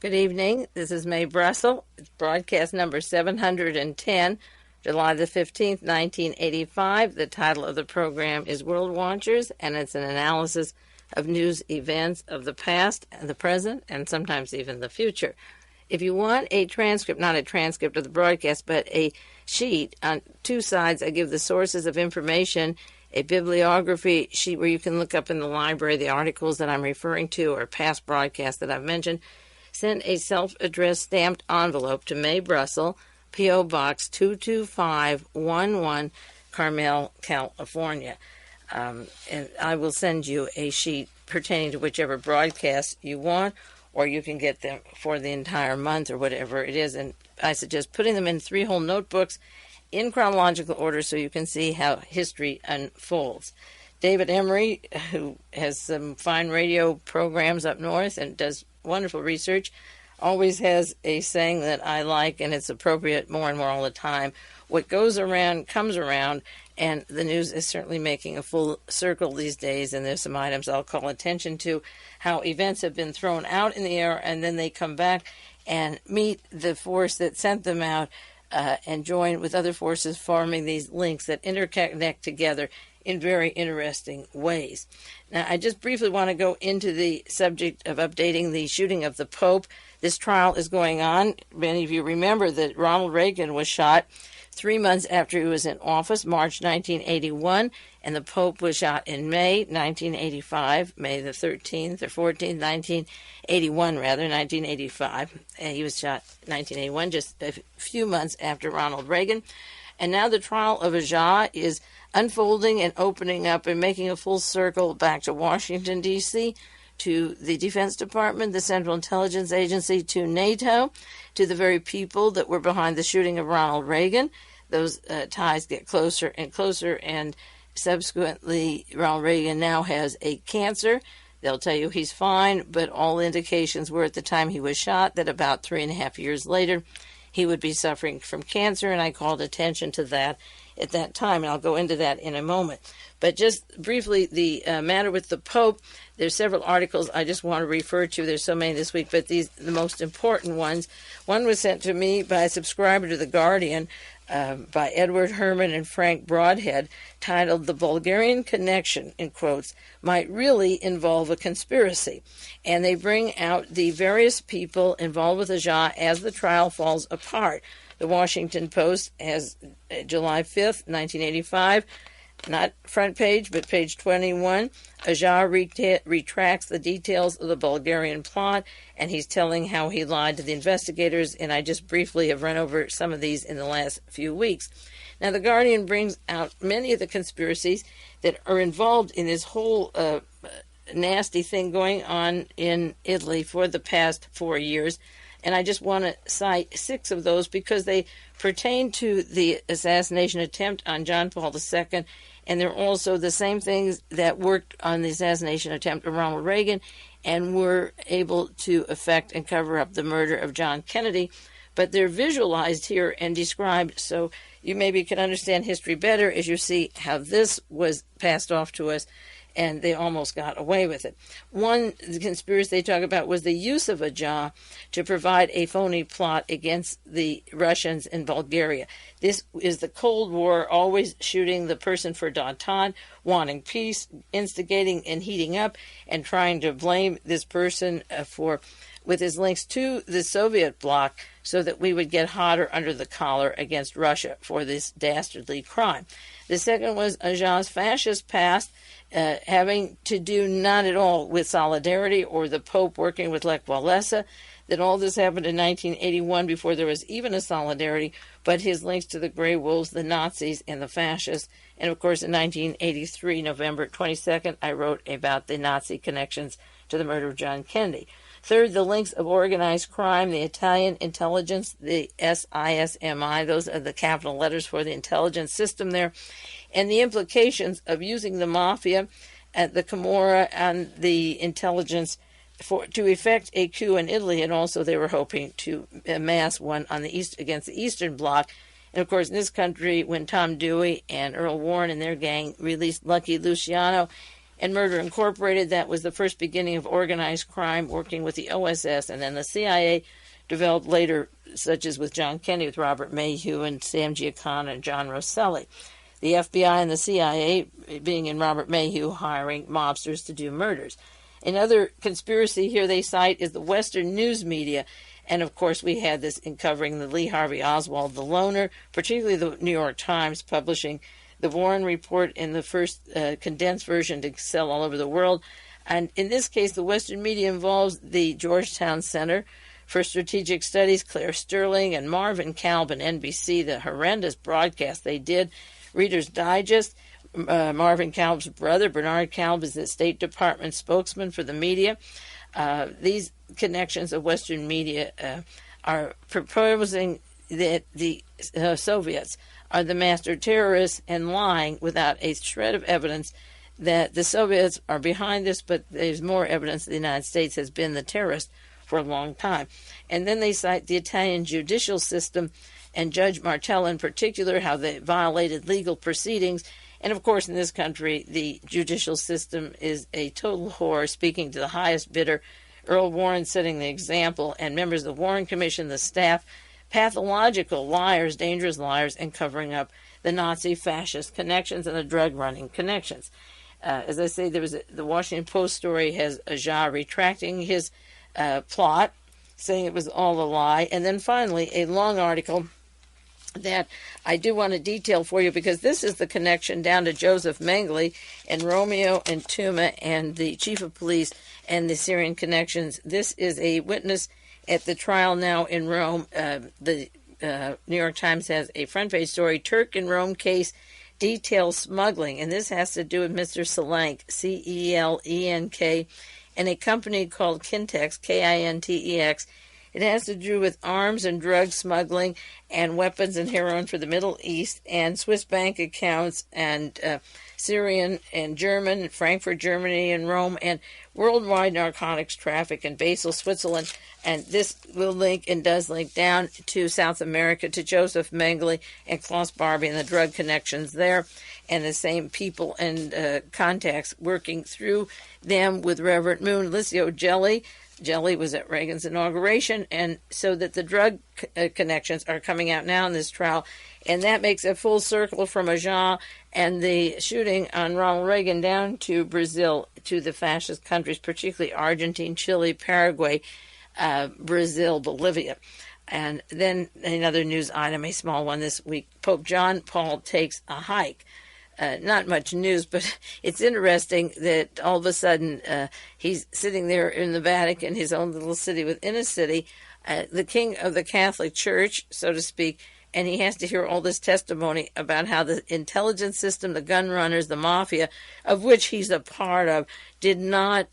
Good evening. This is Mae Brussel. It's broadcast number 710, July the 15th, 1985. The title of the program is World Watchers, and it's an analysis of news events of the past, and the present, and sometimes even the future. If you want a transcript, not a transcript of the broadcast, but a sheet on two sides, I give the sources of information, a bibliography sheet where you can look up in the library the articles that I'm referring to or past broadcasts that I've mentioned. Send a self-addressed stamped envelope to Mae Brussel, P.O. Box 22511, Carmel, California. And I will send you a sheet pertaining to whichever broadcast you want, or you can get them for the entire month or whatever it is. And I suggest putting them in 3 whole notebooks in chronological order so you can see how history unfolds. David Emery, who has some fine radio programs up north and does wonderful research, always has a saying that I like, and it's appropriate more and more all the time. What goes around comes around, and the news is certainly making a full circle these days, and there's some items I'll call attention to, how events have been thrown out in the air, and then they come back and meet the force that sent them out and join with other forces, forming these links that interconnect together in very interesting ways. Now, I just briefly want to go into the subject of updating the shooting of the Pope. This trial is going on. Many of you remember that Ronald Reagan was shot 3 months after he was in office, March 1981, and the Pope was shot in May 1985, May the 13th or 14th, 1985. He was shot 1981, just a few months after Ronald Reagan. And now the trial of Agca is unfolding and opening up and making a full circle back to Washington, D.C., to the Defense Department, the Central Intelligence Agency, to NATO, to the very people that were behind the shooting of Ronald Reagan. Those ties get closer and closer, and subsequently Ronald Reagan now has a cancer. They'll tell you he's fine, but all indications were at the time he was shot that about 3.5 years later he would be suffering from cancer, and I called attention to that at that time, and I'll go into that in a moment. But just briefly, the matter with the Pope, there's several articles I just want to refer to. There's so many this week, but these the most important ones. One was sent to me by a subscriber to The Guardian by Edward Herman and Frank Broadhead, titled "The Bulgarian Connection," in quotes, might really involve a conspiracy. And they bring out the various people involved with Agca as the trial falls apart. The Washington Post has July 5th, 1985, not front page, but page 21. Agca retracts the details of the Bulgarian plot, and he's telling how he lied to the investigators, and I just briefly have run over some of these in the last few weeks. Now, The Guardian brings out many of the conspiracies that are involved in this whole nasty thing going on in Italy for the past 4 years. And I just want to cite 6 of those because they pertain to the assassination attempt on John Paul II, and they're also the same things that worked on the assassination attempt of Ronald Reagan and were able to affect and cover up the murder of John Kennedy. But they're visualized here and described so you maybe can understand history better as you see how this was passed off to us, and they almost got away with it. One conspiracy they talk about was the use of Agca to provide a phony plot against the Russians in Bulgaria. This is the Cold War, always shooting the person for détente, wanting peace, instigating and heating up, and trying to blame this person with his links to the Soviet bloc so that we would get hotter under the collar against Russia for this dastardly crime. The second was Agca's fascist past, having to do not at all with solidarity or the Pope working with Lech Walesa, that all this happened in 1981 before there was even a solidarity, but his links to the Grey Wolves, the Nazis, and the fascists. And of course, in 1983, November 22nd, I wrote about the Nazi connections to the murder of John Kennedy. Third, the links of organized crime, the Italian intelligence, the SISMI, those are the capital letters for the intelligence system there, and the implications of using the mafia, the Camorra, and the intelligence to effect a coup in Italy, and also they were hoping to amass one on the against the Eastern Bloc. And of course, in this country, when Tom Dewey and Earl Warren and their gang released Lucky Luciano and Murder Incorporated. That was the first beginning of organized crime, working with the OSS, and then the CIA developed later, such as with John Kennedy, with Robert Mayhew and Sam Giancana and John Rosselli. The FBI and the CIA, being in Robert Mayhew, hiring mobsters to do murders. Another conspiracy here they cite is the Western news media. And, of course, we had this in covering the Lee Harvey Oswald, the loner, particularly the New York Times, publishing the Warren Report in the first condensed version to sell all over the world. And in this case, the Western media involves the Georgetown Center for Strategic Studies, Claire Sterling, and Marvin Kalb and NBC, the horrendous broadcast they did. Reader's Digest, Marvin Kalb's brother, Bernard Kalb, is the State Department spokesman for the media. These connections of Western media are proposing that the Soviets are the master terrorists and lying without a shred of evidence that the Soviets are behind this, but there's more evidence that the United States has been the terrorist for a long time. And then they cite the Italian judicial system and Judge Martello in particular, how they violated legal proceedings. And, of course, in this country, the judicial system is a total whore, speaking to the highest bidder. Earl Warren setting the example, and members of the Warren Commission, the staff, pathological liars, dangerous liars, and covering up the Nazi fascist connections and the drug-running connections. As I say, there was the Washington Post story has Agca retracting his plot, saying it was all a lie. And then finally, a long article that I do want to detail for you, because this is the connection down to Joseph Mengele and Romeo and Tuma and the chief of police and the Syrian connections. This is a witness at the trial now in Rome. The New York Times has a front page story, Turk in Rome case details smuggling, and this has to do with Mr. Celenk, Celenk, and a company called Kintex, Kintex. It has to do with arms and drug smuggling and weapons and heroin for the Middle East and Swiss bank accounts and Syrian and German, Frankfurt, Germany, and Rome, and worldwide narcotics traffic in Basel, Switzerland. And this will link and does link down to South America, to Joseph Mengele and Klaus Barbie and the drug connections there, and the same people and contacts working through them with Reverend Moon, Licio Gelli. Jelly was at Reagan's inauguration, and so that the drug connections are coming out now in this trial, and that makes a full circle from Agca and the shooting on Ronald Reagan down to Brazil, to the fascist countries, particularly Argentina, Chile, Paraguay, Brazil, Bolivia. And then another news item, a small one this week, Pope John Paul takes a hike. Not much news, but it's interesting that all of a sudden he's sitting there in the Vatican, his own little city within a city, the king of the Catholic Church, so to speak, and he has to hear all this testimony about how the intelligence system, the gun runners, the mafia, of which he's a part of, did not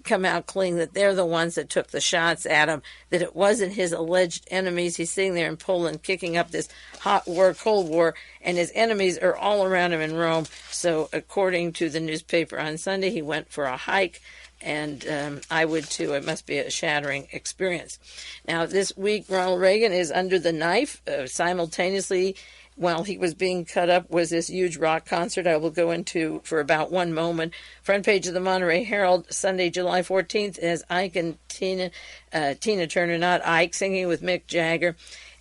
come out clean, that they're the ones that took the shots at him, that it wasn't his alleged enemies. He's sitting there in Poland kicking up this hot war, Cold War, and his enemies are all around him in Rome. So according to the newspaper on Sunday, he went for a hike, and I would too. It must be a shattering experience. Now, this week, Ronald Reagan is under the knife. Simultaneously, while he was being cut up, was this huge rock concert I will go into for about one moment. Front page of the Monterey Herald, Sunday, July 14th, as Ike and Tina Turner, not Ike, singing with Mick Jagger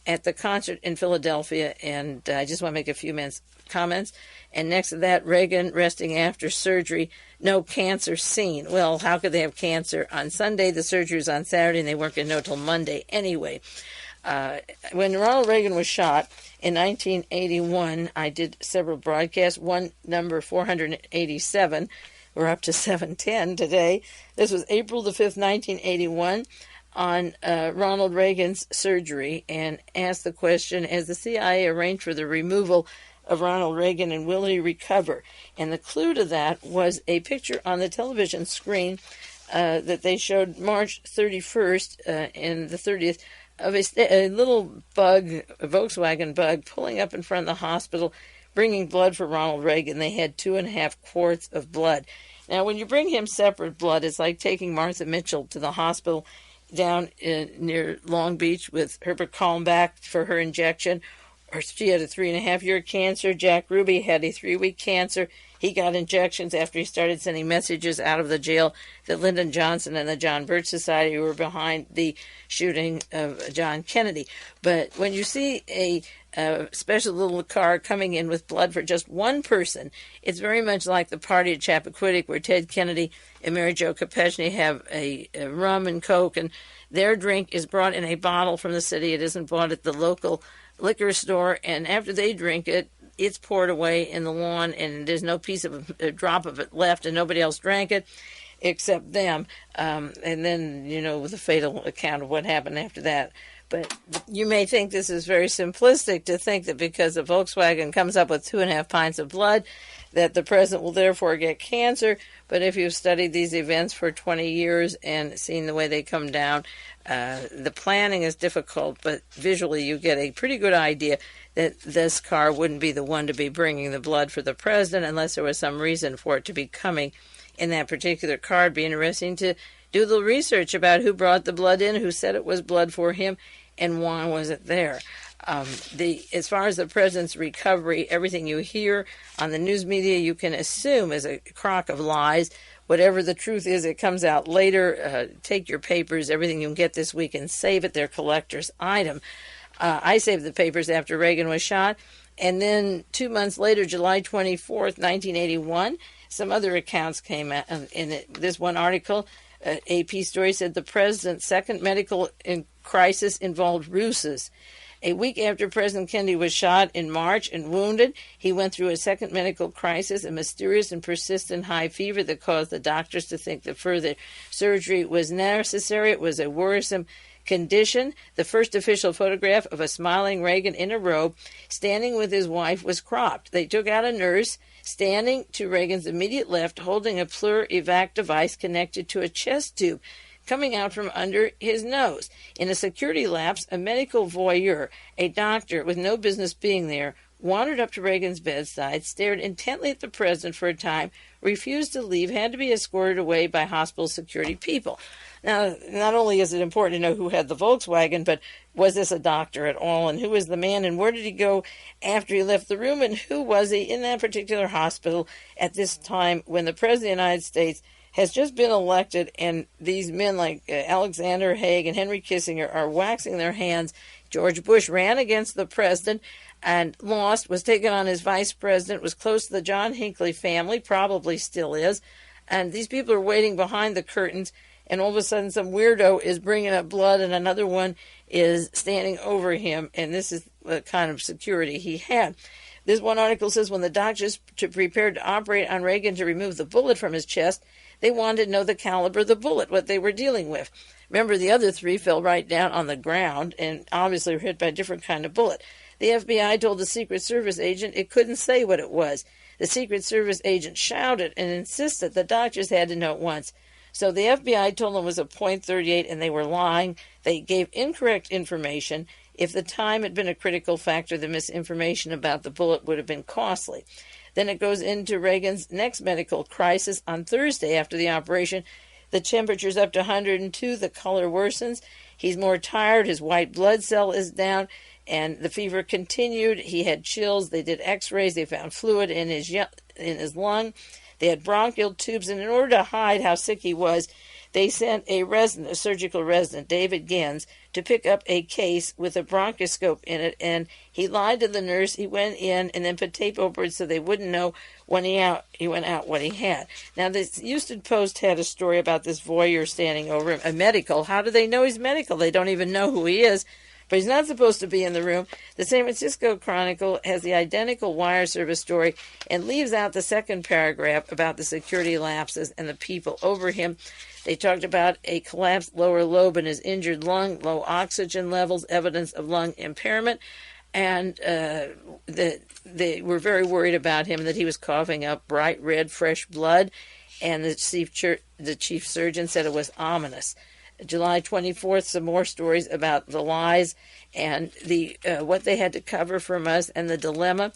at the concert in Philadelphia. And I just want to make a few minutes comments. And next to that, Reagan resting after surgery, no cancer seen. Well, how could they have cancer on Sunday? The surgery was on Saturday, and they weren't going to know till Monday anyway. When Ronald Reagan was shot in 1981, I did several broadcasts, one number 487. We're up to 710 today. This was April the 5th, 1981, on Ronald Reagan's surgery, and asked the question, as the CIA arranged for the removal of Ronald Reagan, and will he recover? And the clue to that was a picture on the television screen that they showed March 31st and the 30th, of a little bug, a Volkswagen bug, pulling up in front of the hospital, bringing blood for Ronald Reagan. They had 2.5 quarts of blood. Now, when you bring him separate blood, it's like taking Martha Mitchell to the hospital down near Long Beach with Herbert Kalmbach for her injection, She had a 3.5-year cancer. Jack Ruby had a 3-week cancer. He got injections after he started sending messages out of the jail that Lyndon Johnson and the John Birch Society were behind the shooting of John Kennedy. But when you see a special little car coming in with blood for just one person, it's very much like the party at Chappaquiddick where Ted Kennedy and Mary Jo Kopechne have a rum and coke, and their drink is brought in a bottle from the city. It isn't bought at the local liquor store, and after they drink it, it's poured away in the lawn, and there's no piece of a drop of it left, and nobody else drank it except them. And then, with the fatal account of what happened after that. But you may think this is very simplistic to think that because a Volkswagen comes up with 2.5 pints of blood, that the president will therefore get cancer. But if you've studied these events for 20 years and seen the way they come down, the planning is difficult, but visually you get a pretty good idea that this car wouldn't be the one to be bringing the blood for the president unless there was some reason for it to be coming in that particular car. It'd be interesting to do a little research about who brought the blood in, who said it was blood for him, and why was it there. As far as the president's recovery, everything you hear on the news media you can assume is a crock of lies. Whatever the truth is, it comes out later. Take your papers, everything you can get this week, and save it. They're collector's item. I saved the papers after Reagan was shot. And then 2 months later, July 24th, 1981, some other accounts came out. In this one article, AP story said the president's second medical crisis involved ruses. A week after President Kennedy was shot in March and wounded, he went through a second medical crisis, a mysterious and persistent high fever that caused the doctors to think that further surgery was necessary. It was a worrisome condition. The first official photograph of a smiling Reagan in a robe standing with his wife was cropped. They took out a nurse standing to Reagan's immediate left, holding a pleur evac device connected to a chest tube coming out from under his nose. In a security lapse, a medical voyeur, a doctor with no business being there, wandered up to Reagan's bedside, stared intently at the president for a time, refused to leave, had to be escorted away by hospital security people. Now, not only is it important to know who had the Volkswagen, but was this a doctor at all, and who was the man, and where did he go after he left the room, and who was he in that particular hospital at this time when the President of the United States has just been elected, and these men like Alexander Haig and Henry Kissinger are waxing their hands. George Bush ran against the president and lost, was taken on as vice president, was close to the John Hinckley family, probably still is, and these people are waiting behind the curtains, and all of a sudden some weirdo is bringing up blood and another one is standing over him, and this is the kind of security he had. This one article says when the doctors prepared to operate on Reagan to remove the bullet from his chest, they wanted to know the caliber of the bullet, what they were dealing with. Remember, the other three fell right down on the ground and obviously were hit by a different kind of bullet. The FBI told the Secret Service agent it couldn't say what it was. The Secret Service agent shouted and insisted the doctors had to know at once. So the FBI told them it was a .38 and they were lying. They gave incorrect information. If the time had been a critical factor, the misinformation about the bullet would have been costly. Then it goes into Reagan's next medical crisis on Thursday after the operation. The temperature's up to 102. The color worsens. He's more tired. His white blood cell is down, and the fever continued. He had chills. They did x-rays. They found fluid in his lung. They had bronchial tubes, and in order to hide how sick he was, they sent a surgical resident, David Gens, to pick up a case with a bronchoscope in it, and he lied to the nurse. He went in and then put tape over it so they wouldn't know when he went out what he had. Now, the Houston Post had a story about this voyeur standing over him, a medical. How do they know he's medical? They don't even know who he is. But he's not supposed to be in the room. The San Francisco Chronicle has the identical wire service story and leaves out the second paragraph about the security lapses and the people over him. They talked about a collapsed lower lobe in his injured lung, low oxygen levels, evidence of lung impairment, and they were very worried about him, that he was coughing up bright red, fresh blood, and the chief surgeon said it was ominous. July 24th, some more stories about the lies and the what they had to cover from us and the dilemma.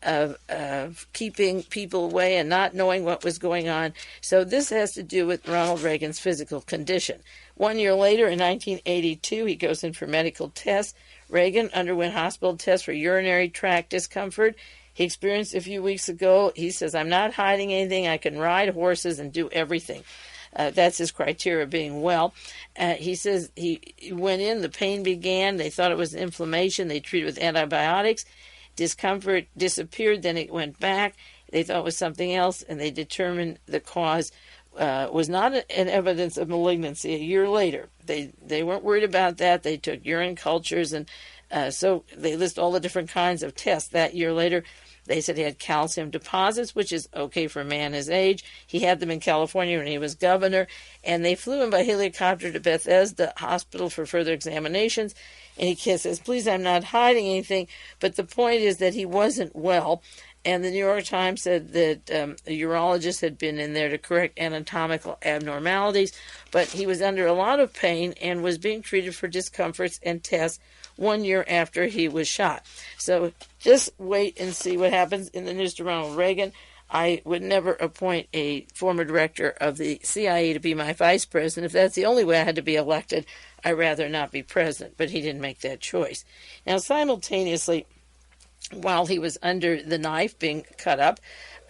of keeping people away and not knowing what was going on. So this has to do with Ronald Reagan's physical condition. 1 year later, in 1982, he goes in for medical tests. Reagan underwent hospital tests for urinary tract discomfort. He experienced a few weeks ago. He says, "I'm not hiding anything. I can ride horses and do everything." That's his criteria of being well. He says he went in, the pain began. They thought it was inflammation. They treated with antibiotics. Discomfort disappeared, then it went back. They thought it was something else, and they determined the cause was not an evidence of malignancy. A year later, they weren't worried about that. They took urine cultures, and so they list all the different kinds of tests. That year later, they said he had calcium deposits, which is okay for a man his age. He had them in California when he was governor, and they flew him by helicopter to Bethesda Hospital for further examinations. And he says, "Please, I'm not hiding anything," but the point is that he wasn't well. And the New York Times said that a urologist had been in there to correct anatomical abnormalities, but he was under a lot of pain and was being treated for discomforts and tests 1 year after he was shot. So just wait and see what happens in the news to Ronald Reagan. I would never appoint a former director of the CIA to be my vice president. If that's the only way I had to be elected, I'd rather not be president, but he didn't make that choice. Now, simultaneously, while he was under the knife being cut up,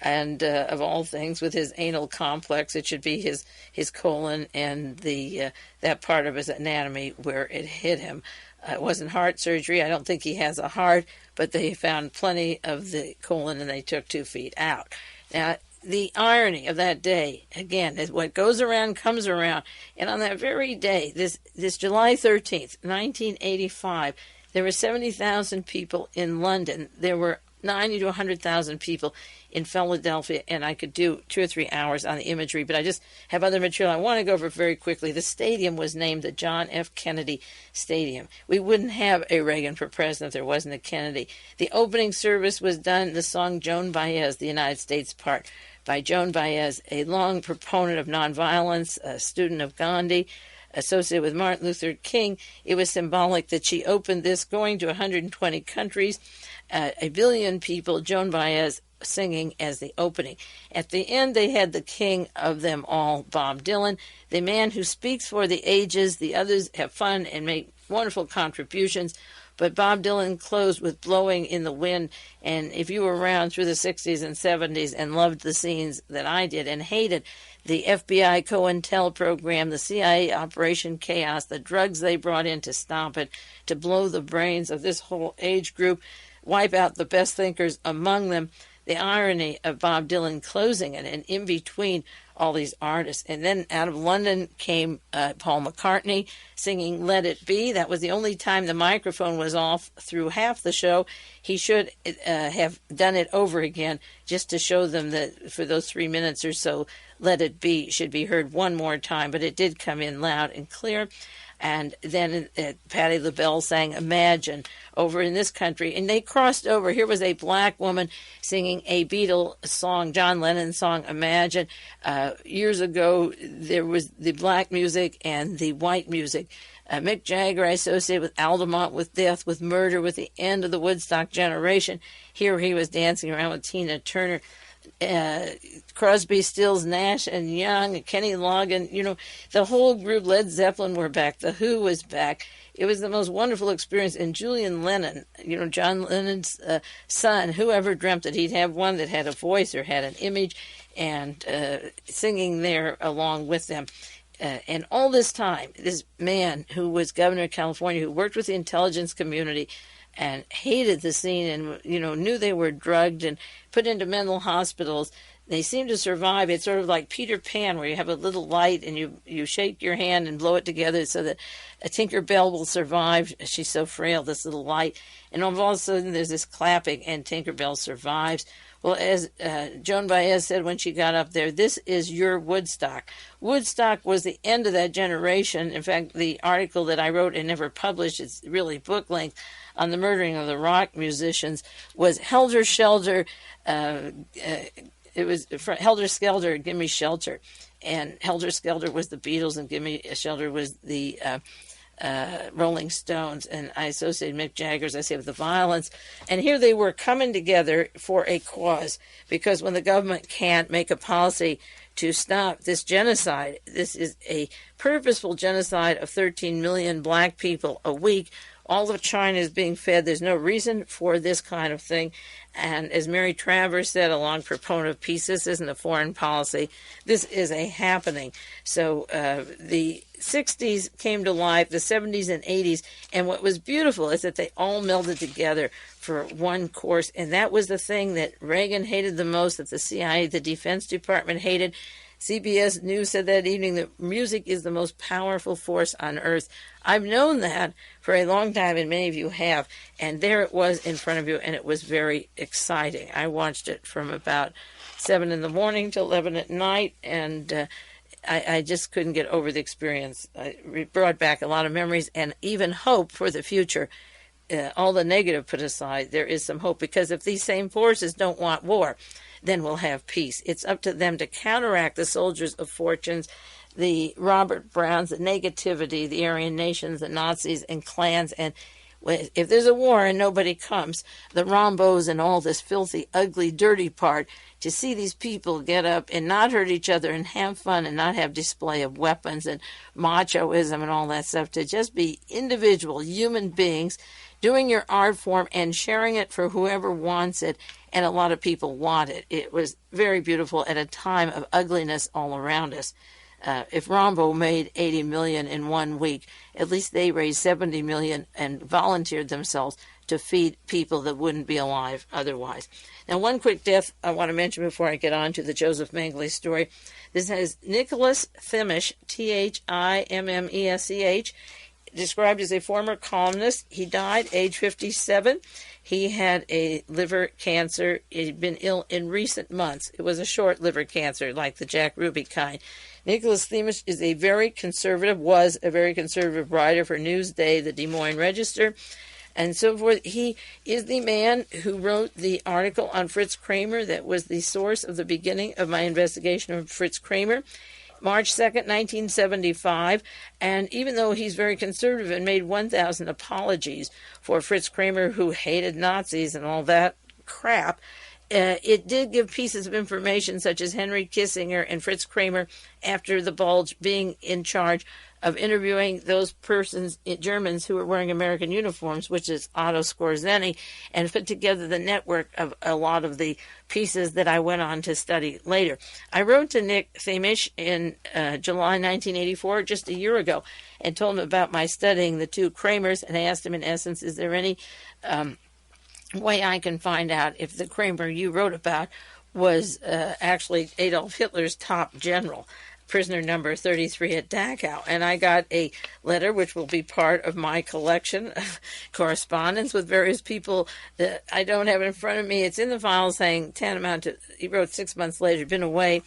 and of all things, with his anal complex, it should be his colon and the that part of his anatomy where it hit him. It wasn't heart surgery. I don't think he has a heart, but they found plenty of the colon, and they took 2 feet out. Now, the irony of that day, again, is what goes around comes around. And on that very day, this July 13th, 1985, there were 70,000 people in London. There were 90 to 100,000 people in Philadelphia, and I could do 2 or 3 hours on the imagery, but I just have other material I want to go over very quickly. The stadium was named the John F. Kennedy Stadium. We wouldn't have a Reagan for president if there wasn't a Kennedy. The opening service was done, the song Joan Baez, the United States part, by Joan Baez, a long proponent of nonviolence, a student of Gandhi, associated with Martin Luther King. It was symbolic that she opened this, going to 120 countries, a billion people, Joan Baez singing as the opening. At the end, they had the king of them all, Bob Dylan, the man who speaks for the ages. The others have fun and make wonderful contributions, but Bob Dylan closed with Blowing in the Wind. And if you were around through the 60s and 70s and loved the scenes that I did and hated the FBI COINTEL program, the CIA Operation Chaos, the drugs they brought in to stop it, to blow the brains of this whole age group, wipe out the best thinkers among them, the irony of Bob Dylan closing it, and in between all these artists. And then out of London came Paul McCartney singing Let It Be. That was the only time the microphone was off through half the show. He should have done it over again just to show them that for those 3 minutes or so, Let It Be should be heard one more time, but it did come in loud and clear. And then Patti LaBelle sang Imagine over in this country. And they crossed over. Here was a black woman singing a Beatle song, John Lennon song, Imagine. Years ago, there was the black music and the white music. Mick Jagger, I associate with Altamont, with death, with murder, with the end of the Woodstock generation. Here he was dancing around with Tina Turner. Crosby, Stills, Nash and Young, Kenny Loggins, the whole group. Led Zeppelin were back. The Who was back. It was the most wonderful experience. And Julian Lennon, John Lennon's son, whoever dreamt that he'd have one that had a voice or had an image, and singing there along with them. And all this time, this man who was governor of California, who worked with the intelligence community and hated the scene and, knew they were drugged and put into mental hospitals, they seemed to survive. It's sort of like Peter Pan, where you have a little light and you shake your hand and blow it together so that a Tinker Bell will survive. She's so frail, this little light. And all of a sudden there's this clapping and Tinker Bell survives. Well, as Joan Baez said when she got up there, this is your Woodstock. Woodstock was the end of that generation. In fact, the article that I wrote and never published, it's really book length, on the murdering of the rock musicians, was Helter Skelter. It was Helter Skelter, Gimme Shelter. And Helter Skelter was the Beatles, and Gimme Shelter was the Rolling Stones, and I associated Mick Jagger, as I say, with the violence. And here they were coming together for a cause, because when the government can't make a policy to stop this genocide, this is a purposeful genocide of 13 million black people a week. All of China is being fed. There's no reason for this kind of thing. And as Mary Travers said, a long proponent of peace, this isn't a foreign policy. This is a happening. So the 60s came to life, the 70s and 80s. And what was beautiful is that they all melded together for one course. And that was the thing that Reagan hated the most, that the CIA, the Defense Department hated. CBS News said that evening that music is the most powerful force on earth. I've known that for a long time, and many of you have. And there it was in front of you, and it was very exciting. I watched it from about 7 in the morning till 11 at night, and I just couldn't get over the experience. It brought back a lot of memories and even hope for the future. All the negative put aside, there is some hope, because if these same forces don't want war, then we'll have peace. It's up to them to counteract the soldiers of fortunes, the Robert Browns, the negativity, the Aryan nations, the Nazis and clans. And if there's a war and nobody comes, the Rambos and all this filthy, ugly, dirty part, to see these people get up and not hurt each other and have fun and not have display of weapons and machoism and all that stuff, to just be individual human beings doing your art form and sharing it for whoever wants it. And a lot of people want it. It was very beautiful at a time of ugliness all around us. If Rambo made 80 million in 1 week, at least they raised 70 million and volunteered themselves to feed people that wouldn't be alive otherwise. Now, one quick death I want to mention before I get on to the Joseph Mengele story. This has Nicholas THIMMESCH, THIMMESCH, described as a former columnist. He died age 57. He had a liver cancer. He'd been ill in recent months. It was a short liver cancer, like the Jack Ruby kind. Nicholas THIMMESCH is was a very conservative writer for Newsday, the Des Moines Register, and so forth. He is the man who wrote the article on Fritz Kraemer that was the source of the beginning of my investigation of Fritz Kraemer. March 2nd, 1975, and even though he's very conservative and made 1,000 apologies for Fritz Kraemer, who hated Nazis and all that crap, it did give pieces of information such as Henry Kissinger and Fritz Kraemer, after the Bulge, being in charge of interviewing those persons, Germans, who were wearing American uniforms, which is Otto Skorzeny, and put together the network of a lot of the pieces that I went on to study later. I wrote to Nick THIMMESCH in July 1984, just a year ago, and told him about my studying the two Kraemers, and I asked him, in essence, is there any way I can find out if the Kraemer you wrote about was actually Adolf Hitler's top general, prisoner number 33 at Dachau. And I got a letter which will be part of my collection of correspondence with various people that I don't have it in front of me. It's in the file, saying tantamount to, he wrote 6 months later, been away.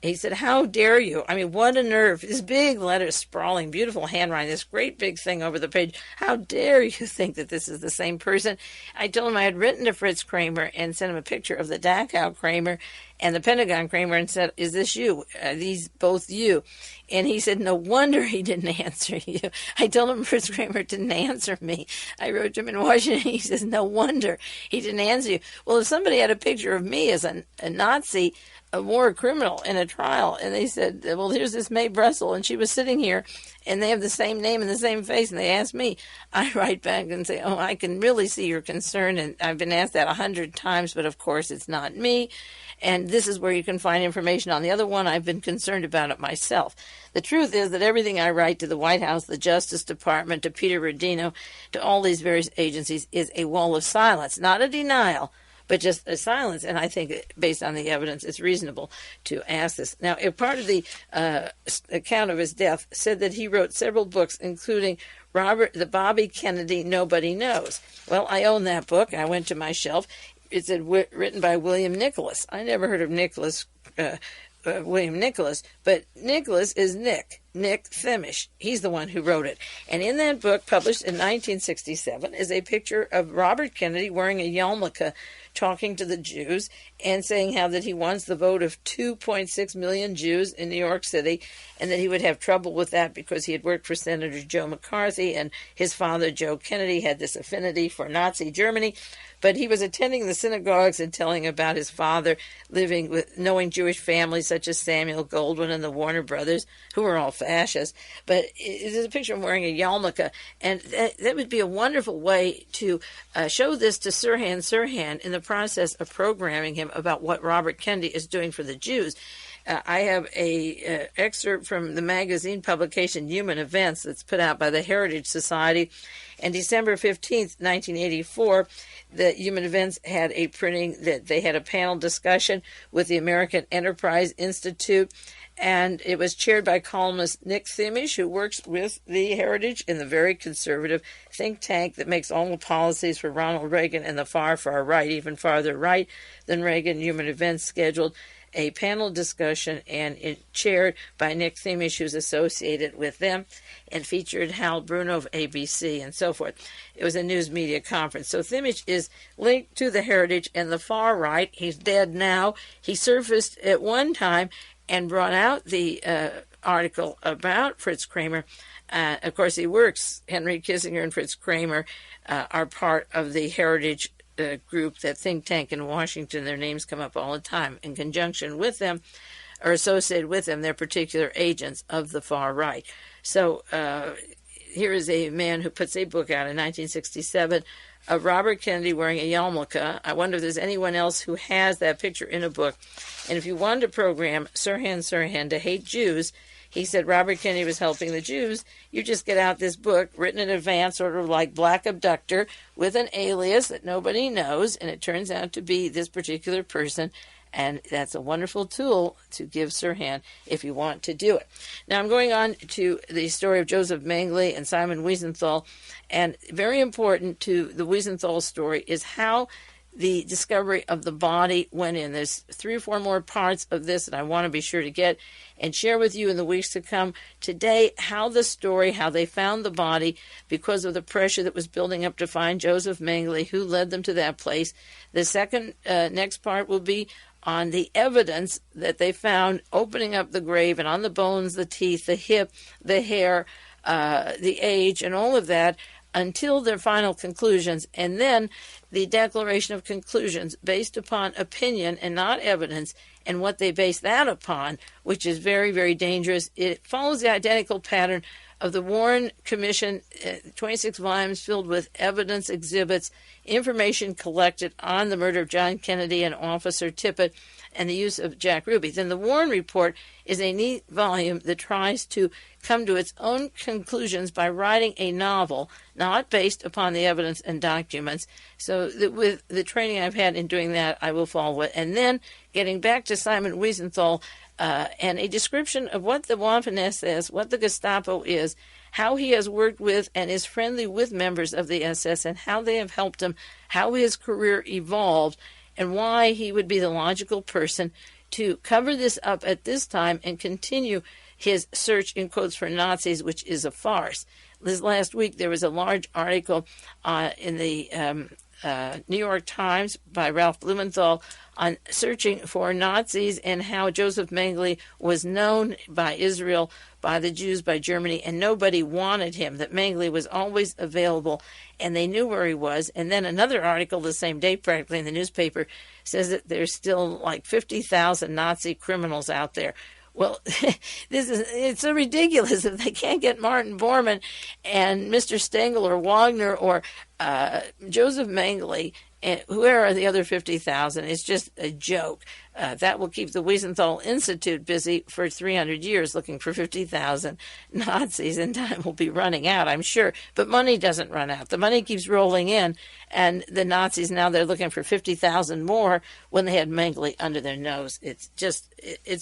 He said, how dare you? I mean, what a nerve. This big letter, sprawling, beautiful handwriting, this great big thing over the page. How dare you think that this is the same person? I told him I had written to Fritz Kraemer and sent him a picture of the Dachau Kraemer and the Pentagon Kraemer and said, is this you? Are these both you? And he said, no wonder he didn't answer you. I told him Fritz Kraemer didn't answer me. I wrote to him in Washington. He says, no wonder he didn't answer you. Well, if somebody had a picture of me as a Nazi, a war criminal in a trial, and they said, well, here's this Mae Brussel, and she was sitting here, and they have the same name and the same face, and they asked me, I write back and say, oh, I can really see your concern, and I've been asked that 100 times, but of course it's not me, and this is where you can find information on the other one. I've been concerned about it myself. The truth is that everything I write to the White House, the Justice Department, to Peter Rodino, to all these various agencies is a wall of silence, not a denial, but just a silence. And I think, based on the evidence, it's reasonable to ask this. Now, if part of the account of his death said that he wrote several books, including the Bobby Kennedy Nobody Knows. Well, I own that book. I went to my shelf. It said written by William Nicholas. I never heard of William Nicholas, but Nicholas is Nick. Nick THIMMESCH. He's the one who wrote it. And in that book, published in 1967, is a picture of Robert Kennedy wearing a yarmulke, talking to the Jews and saying how that he wants the vote of 2.6 million Jews in New York City, and that he would have trouble with that because he had worked for Senator Joe McCarthy, and his father, Joe Kennedy, had this affinity for Nazi Germany. But he was attending the synagogues and telling about his father living with, knowing Jewish families such as Samuel Goldwyn and the Warner brothers, who were all fascists. But there's a picture of him wearing a yarmulke, and that would be a wonderful way to show this to Sirhan in the process of programming him about what Robert Kennedy is doing for the Jews. I have a excerpt from the magazine publication Human Events that's put out by the Heritage Society. And December 15th, 1984, the Human Events had a printing that they had a panel discussion with the American Enterprise Institute, and it was chaired by columnist Nick THIMMESCH, who works with the Heritage in the very conservative think tank that makes all the policies for Ronald Reagan and the far, far right, even farther right than Reagan. Human Events scheduled a panel discussion, and it chaired by Nick THIMMESCH, who's associated with them, and featured Hal Bruno of ABC and so forth. It was a news media conference. So THIMMESCH is linked to the Heritage and the far right. He's dead now. He surfaced at one time and brought out the article about Fritz Kraemer. Of course, he works. Henry Kissinger and Fritz Kraemer are part of the Heritage group, that think tank in Washington. Their names come up all the time. In conjunction with them, or associated with them, they're particular agents of the far right. So here is a man who puts a book out in 1967 of Robert Kennedy wearing a yarmulke. I wonder if there's anyone else who has that picture in a book. And if you wanted to program Sirhan to hate Jews, he said Robert Kennedy was helping the Jews. You just get out this book, written in advance, sort of like Black Abductor, with an alias that nobody knows, and it turns out to be this particular person. And that's a wonderful tool to give Sirhan if you want to do it. Now I'm going on to the story of Joseph Mengele and Simon Wiesenthal. And very important to the Wiesenthal story is how the discovery of the body went in. There's 3 or 4 more parts of this that I want to be sure to get and share with you in the weeks to come. Today, how they found the body because of the pressure that was building up to find Joseph Mengele, who led them to that place. The second, next part will be on the evidence that they found opening up the grave, and on the bones, the teeth, the hip, the hair, the age, and all of that, until their final conclusions, and then the declaration of conclusions based upon opinion and not evidence, and what they base that upon, which is very, very dangerous. It follows the identical pattern of the Warren Commission, 26 volumes filled with evidence, exhibits, information collected on the murder of John Kennedy and Officer Tippit, and the use of Jack Ruby. Then the Warren Report is a neat volume that tries to come to its own conclusions by writing a novel, not based upon the evidence and documents. So that with the training I've had in doing that, I will follow it. And then getting back to Simon Wiesenthal, and a description of what the Waffen-SS, what the Gestapo is, how he has worked with and is friendly with members of the SS, and how they have helped him, how his career evolved, and why he would be the logical person to cover this up at this time and continue his search, in quotes, for Nazis, which is a farce. This last week there was a large article in the New York Times by Ralph Blumenthal on searching for Nazis and how Joseph Mengele was known by Israel, by the Jews, by Germany, and nobody wanted him, that Mengele was always available, and they knew where he was. And then another article the same day, practically in the newspaper, says that there's still like 50,000 Nazi criminals out there. Well, it's so ridiculous if they can't get Martin Bormann and Mr. Stengel or Wagner or Joseph Mengele, and where are the other 50,000? It's just a joke. That will keep the Wiesenthal Institute busy for 300 years looking for 50,000 Nazis, and time will be running out, I'm sure. But money doesn't run out. The money keeps rolling in, and the Nazis now, they're looking for 50,000 more when they had Mengele under their nose. It's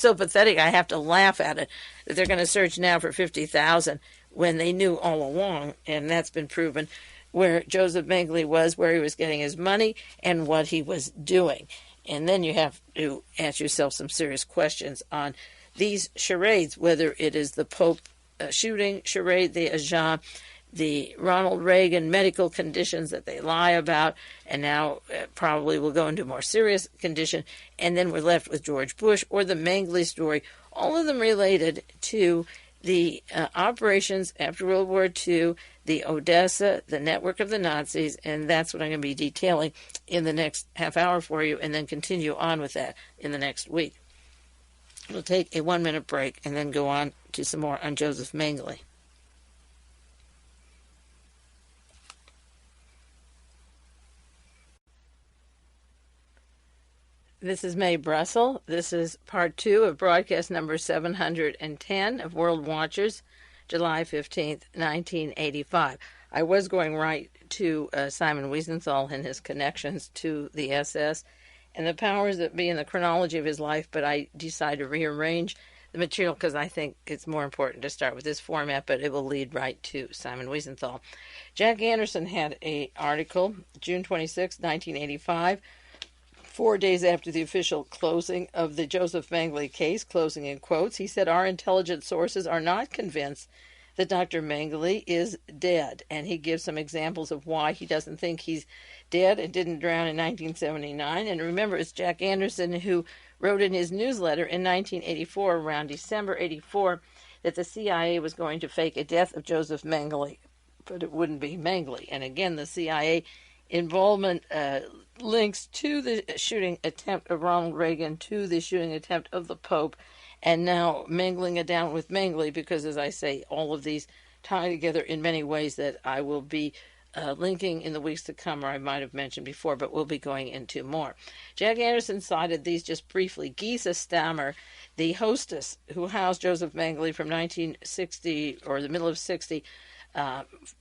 so pathetic. I have to laugh at it, that they're going to search now for 50,000 when they knew all along, and that's been proven, where Joseph Mengele was, where he was getting his money, and what he was doing. And then you have to ask yourself some serious questions on these charades, whether it is the Pope shooting charade, the Agca, the Ronald Reagan medical conditions that they lie about, and now probably will go into more serious condition, and then we're left with George Bush or the Mengele story, all of them related to the operations after World War II, the Odessa, the network of the Nazis, and that's what I'm going to be detailing in the next half hour for you, and then continue on with that in the next week. We'll take a 1-minute break and then go on to some more on Joseph Mengele. This is Mae Brussel. This is part 2 of broadcast number 710 of World Watchers, July 15th, 1985. I was going right to Simon Wiesenthal and his connections to the SS and the powers that be in the chronology of his life, but I decided to rearrange the material because I think it's more important to start with this format, but it will lead right to Simon Wiesenthal. Jack Anderson had an article, June 26, 1985, 4 days after the official closing of the Joseph Mengele case, closing in quotes. He said, "Our intelligence sources are not convinced that Dr. Mengele is dead," and he gives some examples of why he doesn't think he's dead and didn't drown in 1979. And remember, it's Jack Anderson who wrote in his newsletter in 1984, around December 84, that the CIA was going to fake a death of Joseph Mengele, but it wouldn't be Mengele. And again, the CIA involvement links to the shooting attempt of Ronald Reagan, to the shooting attempt of the Pope, and now mingling it down with Mengele, because, as I say, all of these tie together in many ways that I will be linking in the weeks to come, or I might have mentioned before, but we'll be going into more. Jack Anderson cited these just briefly. Gisa Stammer, the hostess who housed Joseph Mengele from 1960, or the middle of 60,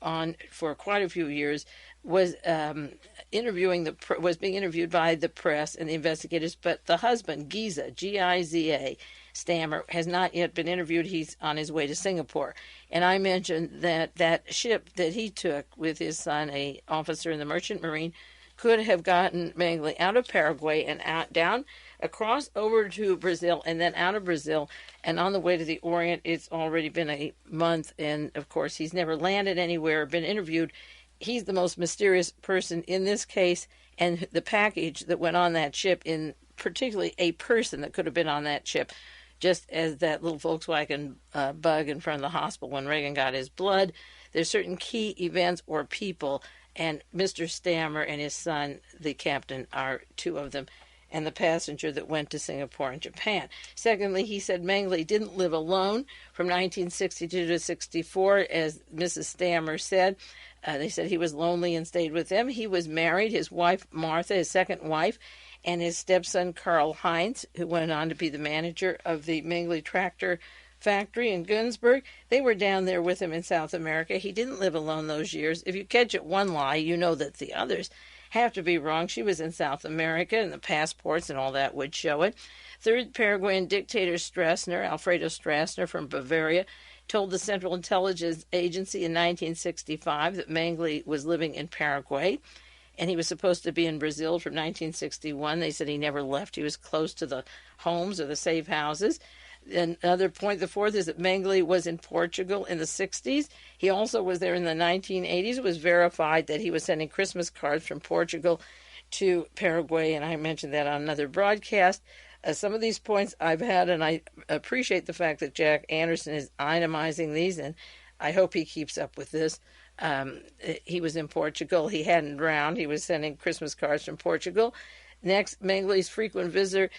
on for quite a few years, was being interviewed by the press and the investigators, but the husband, Giza, Giza, Stammer, has not yet been interviewed. He's on his way to Singapore. And I mentioned that that ship that he took with his son, a officer in the Merchant Marine, could have gotten Mengele out of Paraguay and out down across over to Brazil, and then out of Brazil and on the way to the Orient. It's already been a month, and of course he's never landed anywhere, been interviewed. He's the most mysterious person in this case, and the package that went on that ship, in particularly a person that could have been on that ship, just as that little Volkswagen bug in front of the hospital when Reagan got his blood. There's certain key events or people, and Mr. Stammer and his son, the captain, are two of them, and the passenger that went to Singapore and Japan. Secondly, he said Mengele didn't live alone from 1962 to 64, as Mrs. Stammer said. They said he was lonely and stayed with them. He was married. His wife, Martha, his second wife, and his stepson, Karl Heinz, who went on to be the manager of the Mengele tractor factory in Günzburg. They were down there with him in South America. He didn't live alone those years. If you catch it one lie, you know that the others have to be wrong. She was in South America, and the passports and all that would show it. Third, Paraguayan dictator Strassner, Alfredo Strassner from Bavaria, told the Central Intelligence Agency in 1965 that Mengele was living in Paraguay, and he was supposed to be in Brazil from 1961. They said he never left. He was close to the homes or the safe houses. Another point, the fourth, is that Mengele was in Portugal in the 60s. He also was there in the 1980s. It was verified that he was sending Christmas cards from Portugal to Paraguay, and I mentioned that on another broadcast. Some of these points I've had, and I appreciate the fact that Jack Anderson is itemizing these, and I hope he keeps up with this. He was in Portugal. He hadn't drowned. He was sending Christmas cards from Portugal. Next, Mengele's frequent visitor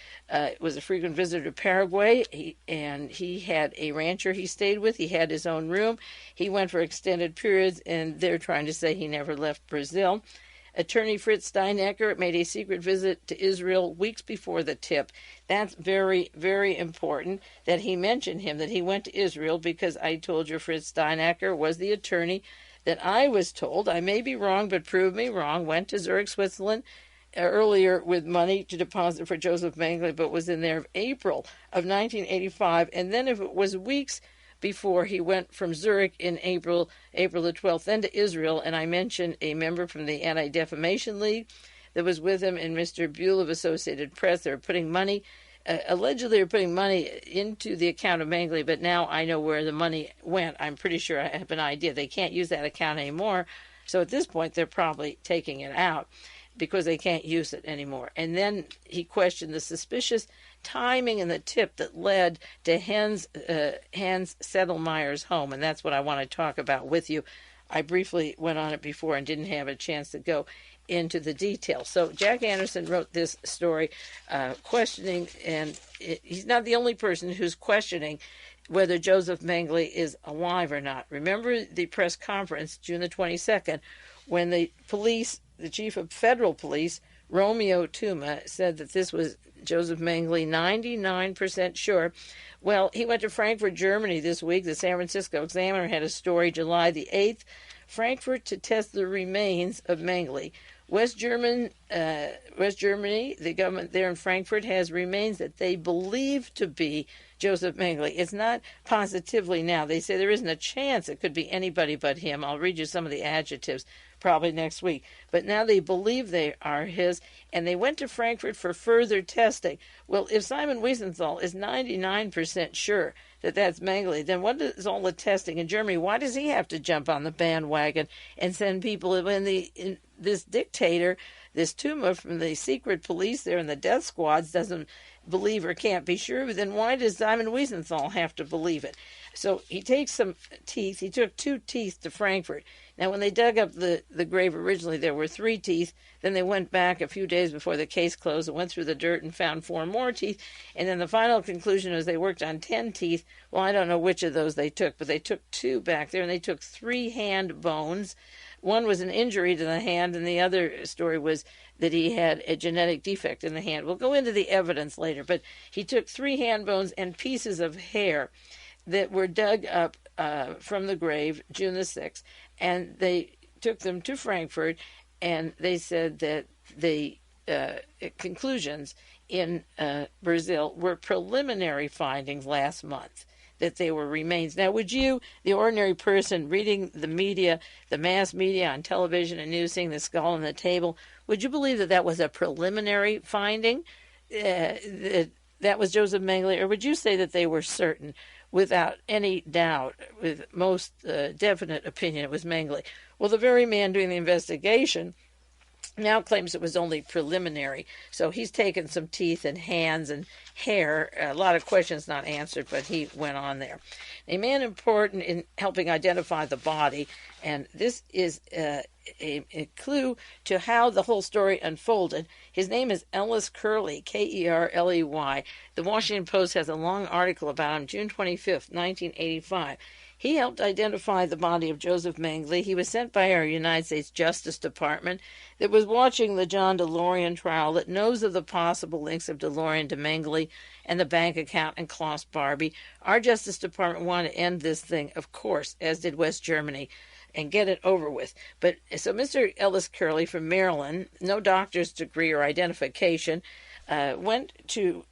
was a frequent visitor to Paraguay, and he had a rancher he stayed with. He had his own room. He went for extended periods, and they're trying to say he never left Brazil. Attorney Fritz Steinecker made a secret visit to Israel weeks before the tip. That's very, very important that he mentioned him, that he went to Israel, because I told you Fritz Steinecker was the attorney that I was told, I may be wrong, but prove me wrong, went to Zurich, Switzerland, earlier with money to deposit for Joseph Mengele, but was in there of April of 1985. And then if it was weeks before, he went from Zurich in April the 12th, then to Israel. And I mentioned a member from the Anti-Defamation League that was with him, and Mr. Buell of Associated Press. They were putting money allegedly are putting money into the account of Mengele, but now I know where the money went. I'm pretty sure I have an idea. They can't use that account anymore. So at this point, they're probably taking it out because they can't use it anymore. And then he questioned the suspicious timing and the tip that led to Hans Sedlmeyer's home. And that's what I want to talk about with you. I briefly went on it before and didn't have a chance to go into the details. So Jack Anderson wrote this story questioning, and he's not the only person who's questioning whether Joseph Mengele is alive or not. Remember the press conference, June the 22nd, when the chief of federal police, Romeo Tuma, said that this was Joseph Mengele, 99% sure. Well, he went to Frankfurt, Germany this week. The San Francisco Examiner had a story July the 8th, Frankfurt to test the remains of Mengele. West Germany, the government there in Frankfurt has remains that they believe to be Joseph Mengele. It's not positively now. They say there isn't a chance it could be anybody but him. I'll read you some of the adjectives probably next week. But now they believe they are his, and they went to Frankfurt for further testing. Well, if Simon Wiesenthal is 99% sure that that's Mengele, then what is all the testing in Germany? Why does he have to jump on the bandwagon and send people when this dictator, this Tuma from the secret police there and the death squads doesn't believe or can't be sure, then why does Simon Wiesenthal have to believe it? So he takes some teeth. He took 2 teeth to Frankfurt. Now, when they dug up the grave originally, there were 3 teeth. Then they went back a few days before the case closed and went through the dirt and found 4 more teeth. And then the final conclusion was they worked on 10 teeth. Well, I don't know which of those they took, but they took 2 back there, and they took 3 hand bones. One was an injury to the hand, and the other story was that he had a genetic defect in the hand. We'll go into the evidence later, but he took 3 hand bones and pieces of hair that were dug up from the grave June the 6th, and they took them to Frankfurt, and they said that the conclusions in Brazil were preliminary findings last month, that they were remains. Now, would you, the ordinary person reading the media, the mass media on television and news, seeing the skull on the table, would you believe that that was a preliminary finding, that was Joseph Mengele, or would you say that they were certain, without any doubt, with most definite opinion, it was Mengele? Well, the very man doing the investigation now claims it was only preliminary. So he's taken some teeth and hands and hair. A lot of questions not answered, but he went on there. A man important in helping identify the body, and this is a clue to how the whole story unfolded. His name is ELLIS KERLEY, Kerley. The Washington Post has a long article about him, June 25th, 1985. He helped identify the body of Joseph Mengele. He was sent by our United States Justice Department that was watching the John DeLorean trial, that knows of the possible links of DeLorean to Mengele and the bank account and Klaus Barbie. Our Justice Department wanted to end this thing, of course, as did West Germany, and get it over with. But so Mr. ELLIS KERLEY from Maryland, no doctor's degree or identification, went to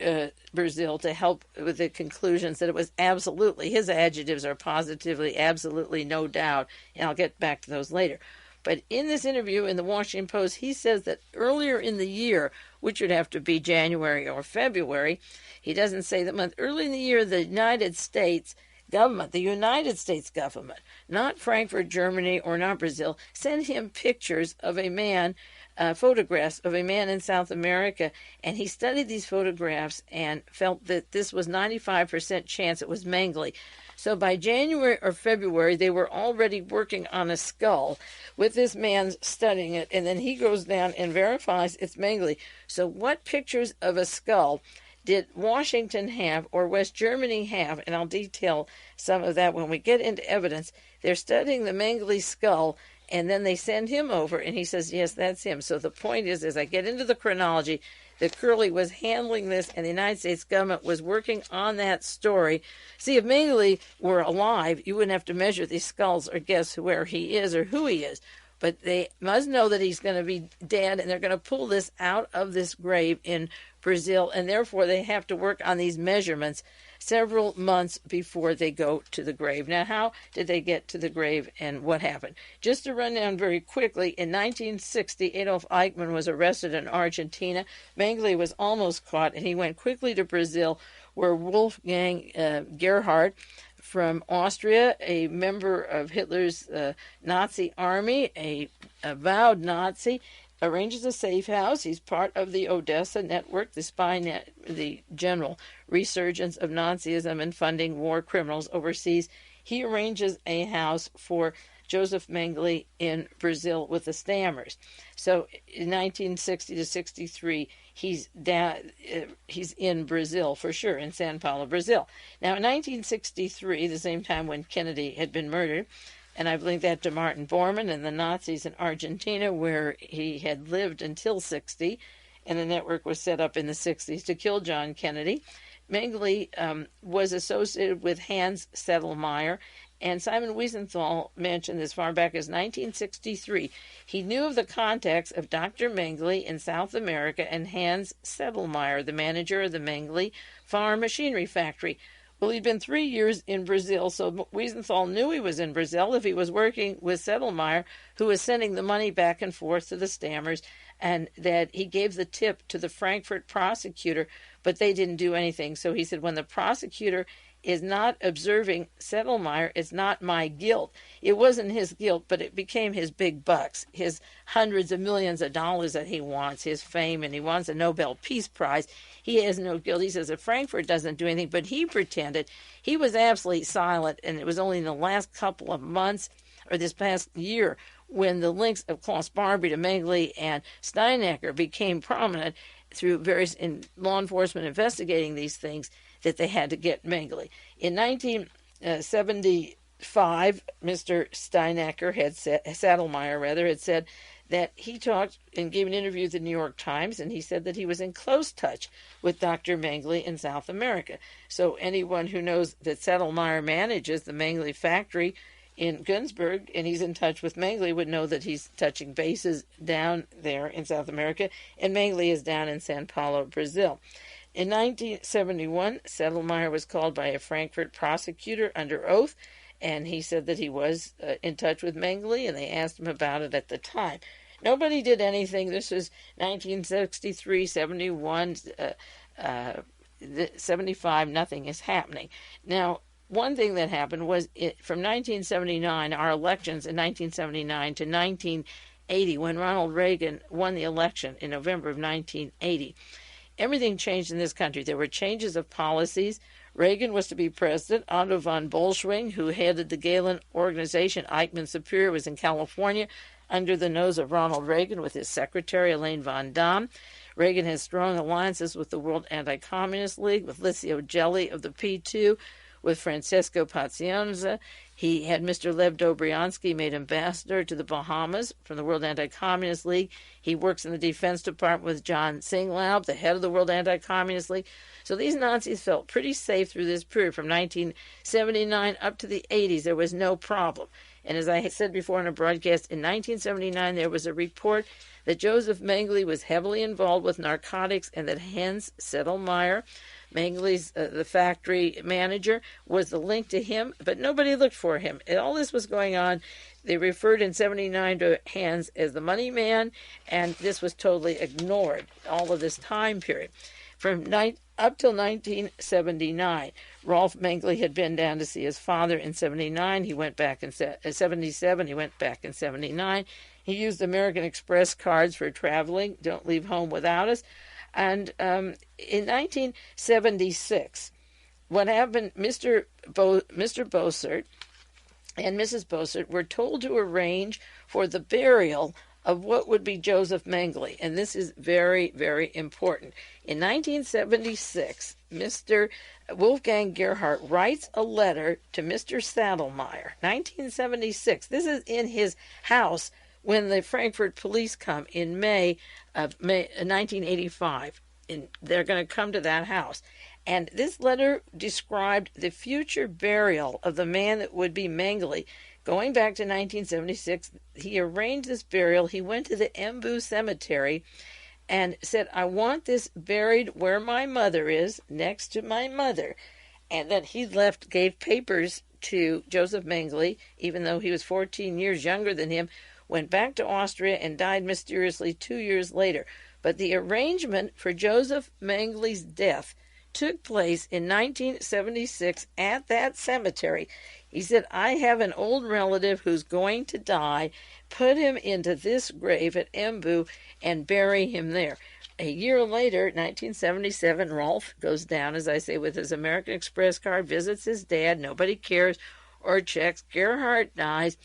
Brazil to help with the conclusions that it was absolutely, his adjectives are positively, absolutely, no doubt, and I'll get back to those later. But in this interview in the Washington Post, he says that earlier in the year, which would have to be January or February, he doesn't say the month, early in the year, the United States government, not Frankfurt, Germany, or not Brazil, sent him pictures of a man, photographs of a man in South America, and he studied these photographs and felt that this was 95% chance it was Mengele. So by January or February, they were already working on a skull with this man studying it, and then he goes down and verifies it's Mengele. So what pictures of a skull did Washington have or West Germany have? And I'll detail some of that when we get into evidence. They're studying the Mengele skull, and then they send him over, and he says, yes, that's him. So the point is, as I get into the chronology, that Kerley was handling this, and the United States government was working on that story. See, if Mengele were alive, you wouldn't have to measure these skulls or guess where he is or who he is. But they must know that he's going to be dead, and they're going to pull this out of this grave in Brazil, and therefore they have to work on these measurements several months before they go to the grave. Now, how did they get to the grave and what happened? Just to run down very quickly, in 1960, Adolf Eichmann was arrested in Argentina. Mengele was almost caught, and he went quickly to Brazil, where Wolfgang Gerhardt from Austria, a member of Hitler's Nazi army, a avowed Nazi, arranges a safe house. He's part of the Odessa network, the spy net, the general resurgence of Nazism and funding war criminals overseas. He arranges a house for Joseph Mengele in Brazil with the Stammers. So in 1960 to 63, he's in Brazil for sure, in Sao Paulo, Brazil. Now in 1963, the same time when Kennedy had been murdered, and I've linked that to Martin Bormann and the Nazis in Argentina, where he had lived until 60, and the network was set up in the 60s to kill John Kennedy. Mengele was associated with Hans Sedlmayr, and Simon Wiesenthal mentioned as far back as 1963. He knew of the contacts of Dr. Mengele in South America and Hans Sedlmayr, the manager of the Mengele farm machinery factory. Well, he'd been 3 years in Brazil, so Wiesenthal knew he was in Brazil if he was working with Sedlmayr, who was sending the money back and forth to the Stammers, and that he gave the tip to the Frankfurt prosecutor, but they didn't do anything. So he said, when the prosecutor is not observing Sedlmayr, it's not my guilt. It wasn't his guilt, but it became his big bucks, his hundreds of millions of dollars that he wants, his fame, and he wants a Nobel Peace Prize. He has no guilt. He says that Frankfurt doesn't do anything, but he pretended. He was absolutely silent, and it was only in the last couple of months, or this past year, when the links of Klaus Barbie to Mengele and Steinecker became prominent through various law enforcement investigating these things, that they had to get Mengele. In 1975, Mr. Steinecker Sedlmayr had said that he talked and gave an interview with the New York Times, and he said that he was in close touch with Dr. Mengele in South America. So anyone who knows that Sedlmayr manages the Mengele factory in Günzburg, and he's in touch with Mengele, would know that he's touching bases down there in South America, and Mengele is down in Sao Paulo, Brazil. In 1971, Sedlmayr was called by a Frankfurt prosecutor under oath, and he said that he was in touch with Mengele, and they asked him about it at the time. Nobody did anything. This was 1963, 71, 75, nothing is happening. Now, one thing that happened was from 1979, our elections in 1979 to 1980, when Ronald Reagan won the election in November of 1980, everything changed in this country. There were changes of policies. Reagan was to be president. Otto von Bolschwing, who headed the Gehlen organization, Eichmann's superior, was in California under the nose of Ronald Reagan with his secretary, Helene von Damm. Reagan has strong alliances with the World Anti-Communist League, with Licio Gelli of the P2, with Francesco Pazienza. He had Mr. Lev Dobryansky made ambassador to the Bahamas from the World Anti-Communist League. He works in the Defense Department with John Singlaub, the head of the World Anti-Communist League. So these Nazis felt pretty safe through this period. From 1979 up to the 80s, there was no problem. And as I said before in a broadcast, in 1979 there was a report that Joseph Mengele was heavily involved with narcotics and that Hans Sedlmayr, Mengele's the factory manager, was the link to him, but nobody looked for him. And all this was going on. They referred in 79 to Hans as the money man, and this was totally ignored, all of this time period. From up till 1979, Rolf Mengele had been down to see his father in 79. He went back in 77. He went back in 79. He used American Express cards for traveling. Don't leave home without us. And in 1976, what happened, Mr. Bossert and Mrs. Bossert were told to arrange for the burial of what would be Joseph Mengele. And this is very, very important. In 1976, Mr. Wolfgang Gerhardt writes a letter to Mr. Sedlmayr. 1976. This is in his house when the Frankfurt police come in May of 1985. And they're going to come to that house. And this letter described the future burial of the man that would be Mengele. Going back to 1976, he arranged this burial. He went to the Embu Cemetery and said, I want this buried where my mother is, next to my mother. and that he gave papers to Joseph Mengele, even though he was 14 years younger than him, went back to Austria and died mysteriously 2 years later. But the arrangement for Joseph Mengele's death took place in 1976 at that cemetery. He said, I have an old relative who's going to die. Put him into this grave at Embu and bury him there. A year later, 1977, Rolf goes down, as I say, with his American Express card, visits his dad. Nobody cares or checks. Gerhard dies.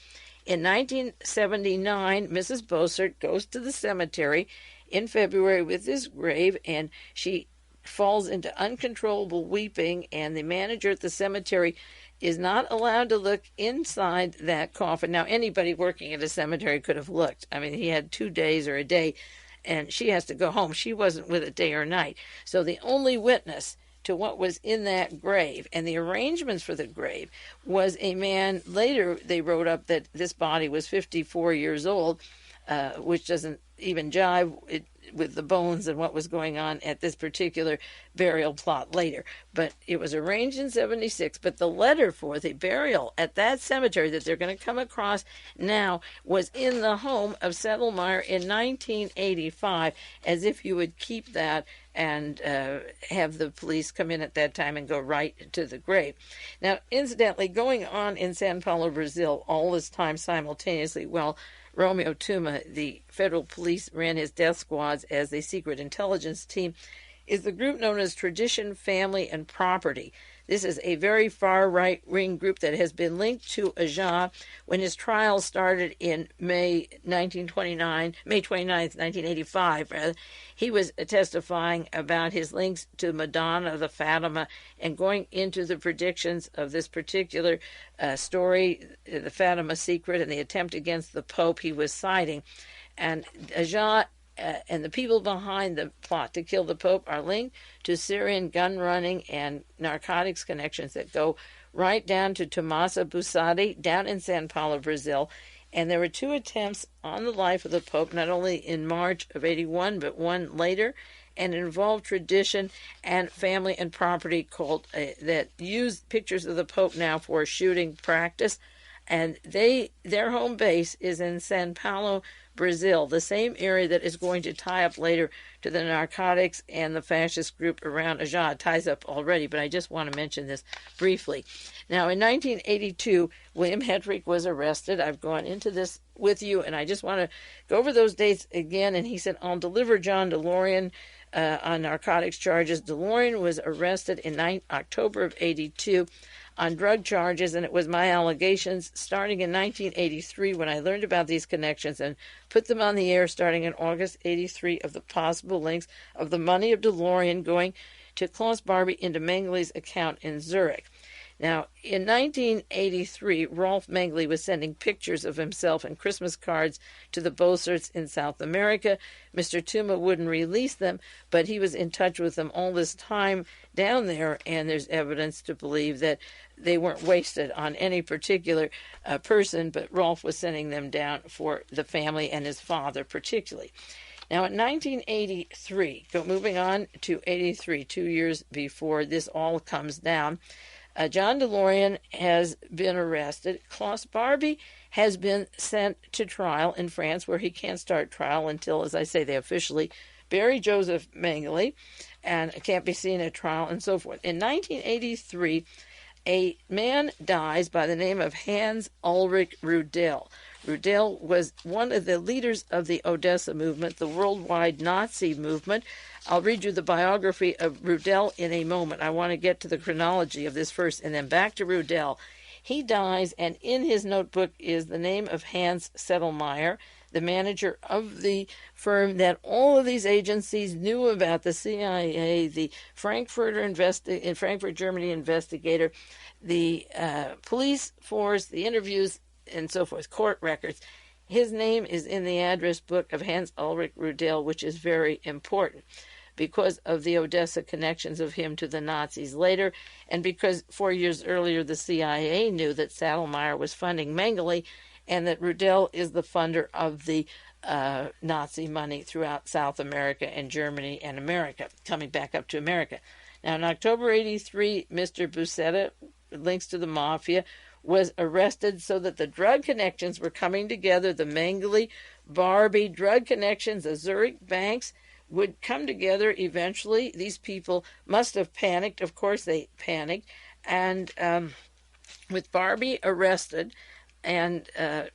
In 1979, Mrs. Bossert goes to the cemetery in February with this grave, and she falls into uncontrollable weeping, and the manager at the cemetery is not allowed to look inside that coffin. Now, anybody working at a cemetery could have looked. I mean, he had 2 days or a day, and she has to go home. She wasn't with it day or night. So the only witness to what was in that grave and the arrangements for the grave was a man. Later, they wrote up that this body was 54 years old, which doesn't even jive with the bones and what was going on at this particular burial plot later. But it was arranged in 76. But the letter for the burial at that cemetery that they're going to come across now was in the home of Sedlmayr in 1985, as if you would keep that and have the police come in at that time and go right to the grave. Now, incidentally, going on in Sao Paulo, Brazil, all this time simultaneously, while Romeo Tuma, the federal police, ran his death squads as a secret intelligence team, is the group known as Tradition, Family, and Property. This is a very far right-wing group that has been linked to Agca. When his trial started in May 29th, 1985, he was testifying about his links to Madonna, the Fatima, and going into the predictions of this particular story, the Fatima secret, and the attempt against the Pope he was citing. And Agca and the people behind the plot to kill the Pope are linked to Syrian gun running and narcotics connections that go right down to Tomasi Buscetta down in Sao Paulo, Brazil. And there were 2 attempts on the life of the Pope, not only in March of 81, but one later, and it involved Tradition and Family and Property called that used pictures of the Pope now for shooting practice. And their home base is in Sao Paulo, Brazil, the same area that is going to tie up later to the narcotics and the fascist group around Agca. It ties up already, but I just want to mention this briefly. Now, in 1982, William Hedrick was arrested. I've gone into this with you, and I just want to go over those dates again. And he said, I'll deliver John DeLorean on narcotics charges. DeLorean was arrested in October of 82 on drug charges, and it was my allegations starting in 1983 when I learned about these connections and put them on the air starting in August 83 of the possible links of the money of DeLorean going to Klaus Barbie into Mengele's account in Zurich. Now, in 1983, Rolf Mengele was sending pictures of himself and Christmas cards to the Bosserts in South America. Mr. Tuma wouldn't release them, but he was in touch with them all this time down there, and there's evidence to believe that they weren't wasted on any particular person, but Rolf was sending them down for the family and his father particularly. Now, in 1983, moving on to 83, 2 years before this all comes down, John DeLorean has been arrested. Klaus Barbie has been sent to trial in France, where he can't start trial until, as I say, they officially bury Joseph Mengele and can't be seen at trial and so forth. In 1983, a man dies by the name of Hans Ulrich Rudel. Rudel was one of the leaders of the Odessa movement, the worldwide Nazi movement. I'll read you the biography of Rudel in a moment. I want to get to the chronology of this first, and then back to Rudel. He dies, and in his notebook is the name of Hans Sedlmayr, the manager of the firm that all of these agencies knew about, the CIA, the Frankfurt, Germany investigator, the police force, the interviews, and so forth, court records. His name is in the address book of Hans Ulrich Rudel, which is very important because of the Odessa connections of him to the Nazis later, and because 4 years earlier the CIA knew that Sedlmayr was funding Mengele and that Rudel is the funder of the Nazi money throughout South America and Germany and America, coming back up to America. Now, in October 83, Mr. BUSCETTA, links to the mafia, was arrested so that the drug connections were coming together. The Mengele, Barbie drug connections, the Zurich banks would come together eventually. These people must have panicked. Of course, they panicked. And with Barbie arrested and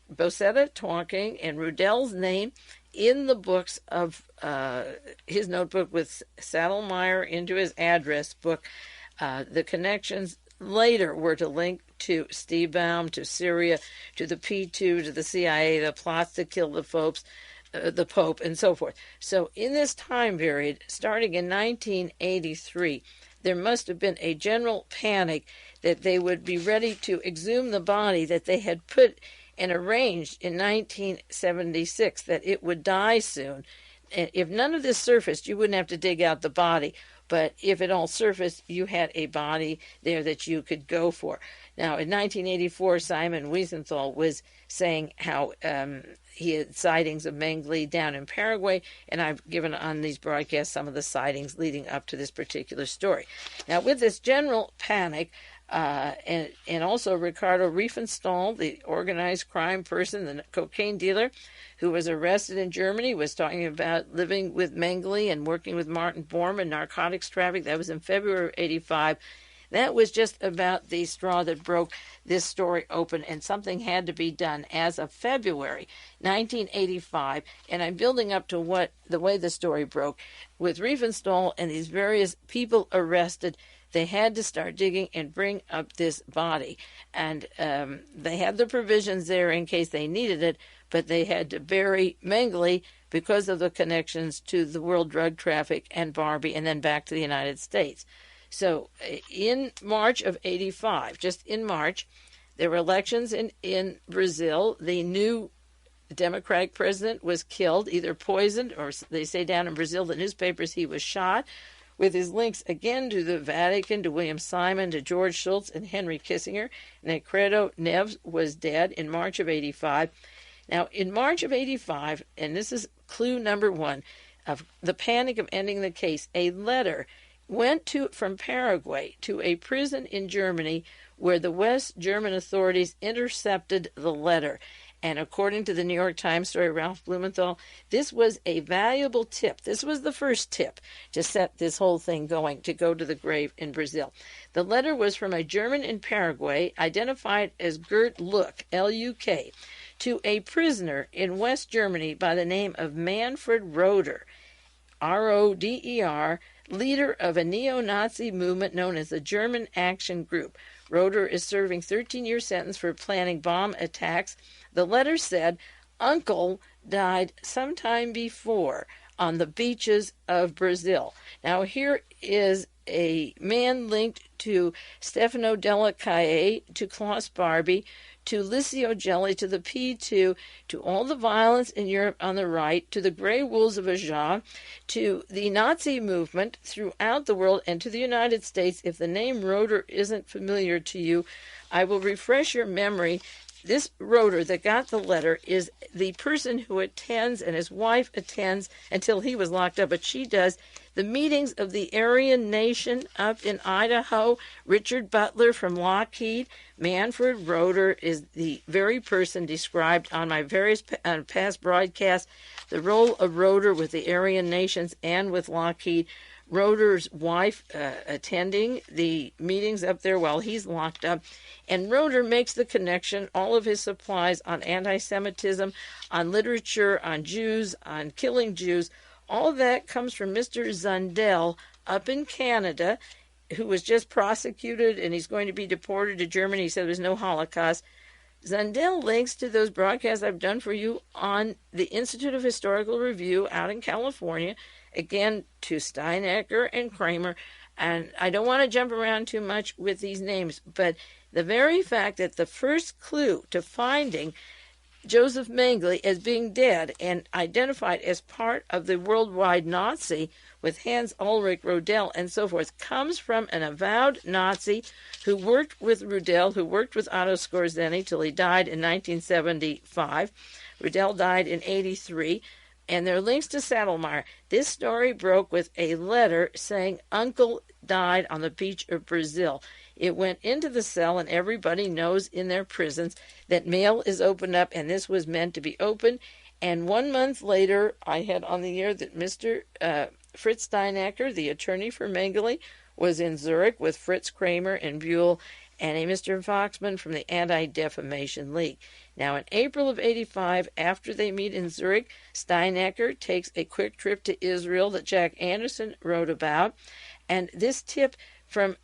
BUSCETTA talking and Rudel's name in the books of his notebook with Saddlemeyer into his address book, the connections later were to link to Steve Baum, to Syria, to the P2, to the CIA, the plots to kill the Pope, and so forth. So in this time period, starting in 1983, there must have been a general panic that they would be ready to exhume the body that they had put and arranged in 1976, that it would die soon. And if none of this surfaced, you wouldn't have to dig out the body. But if it all surfaced, you had a body there that you could go for. Now, in 1984, Simon Wiesenthal was saying how he had sightings of Mengele down in Paraguay, and I've given on these broadcasts some of the sightings leading up to this particular story. Now, with this general panic, and also Ricardo Riefenstahl, the organized crime person, the cocaine dealer, who was arrested in Germany, was talking about living with Mengele and working with Martin Bormann, narcotics traffic. That was in February of 85. That was just about the straw that broke this story open, and something had to be done as of February 1985. And I'm building up to the way the story broke. With Riefenstahl and these various people arrested, they had to start digging and bring up this body. And they had the provisions there in case they needed it, but they had to bury Mengele because of the connections to the world drug traffic and Barbie, and then back to the United States. So in March of 85, just in March, there were elections in Brazil. The new Democratic president was killed, either poisoned, or they say down in Brazil, the newspapers, he was shot, with his links again to the Vatican, to William Simon, to George Shultz and Henry Kissinger. And Credo Neves was dead in March of 85. Now, in March of 85, and this is clue number one of the panic of ending the case, a letter went from Paraguay to a prison in Germany where the West German authorities intercepted the letter. And according to the New York Times story, Ralph Blumenthal, this was a valuable tip. This was the first tip to set this whole thing going, to go to the grave in Brazil. The letter was from a German in Paraguay, identified as Gert Luck, L-U-K, to a prisoner in West Germany by the name of Manfred Roeder, R-O-D-E-R, leader of a neo-Nazi movement known as the German Action Group. Roeder is serving 13-year sentence for planning bomb attacks. The letter said, Uncle died sometime before on the beaches of Brazil. Now, here is a man linked to Stefano Delle, Chiaie, to Klaus Barbie, to Licio Gelli, to the P2, to all the violence in Europe on the right, to the Grey Wolves of Agca, to the Nazi movement throughout the world, and to the United States. If the name Roeder isn't familiar to you, I will refresh your memory. This Roeder that got the letter is the person who attends, and his wife attends until he was locked up, but she does, the meetings of the Aryan Nation up in Idaho. Richard Butler from Lockheed. Manfred Roeder is the very person described on my various past broadcasts, the role of Roeder with the Aryan Nations and with Lockheed. Roeder's wife attending the meetings up there while he's locked up. And Roeder makes the connection, all of his supplies on anti-Semitism, on literature, on Jews, on killing Jews. All of that comes from Mr. Zundel up in Canada, who was just prosecuted, and he's going to be deported to Germany. He said there was no Holocaust. Zundel links to those broadcasts I've done for you on the Institute of Historical Review out in California, again, to Steinecker and Kraemer. And I don't want to jump around too much with these names, but the very fact that the first clue to finding Joseph Mengele as being dead and identified as part of the worldwide Nazi with Hans Ulrich Rodel and so forth comes from an avowed Nazi who worked with Rodel, who worked with Otto Skorzeny till he died in 1975. Rodel died in 83. and there are links to Saddlemeyer. This story broke with a letter saying Uncle died on the beach of Brazil. It went into the cell, and everybody knows in their prisons that mail is opened up, and this was meant to be open. And 1 month later, I had on the air that Mr. Fritz Steinacker, the attorney for Mengele, was in Zurich with Fritz, Kraemer, and Buell, and a Mr. Foxman from the Anti-Defamation League. Now, in April of 85, after they meet in Zurich, Steinacker takes a quick trip to Israel that Jack Anderson wrote about, and this tip from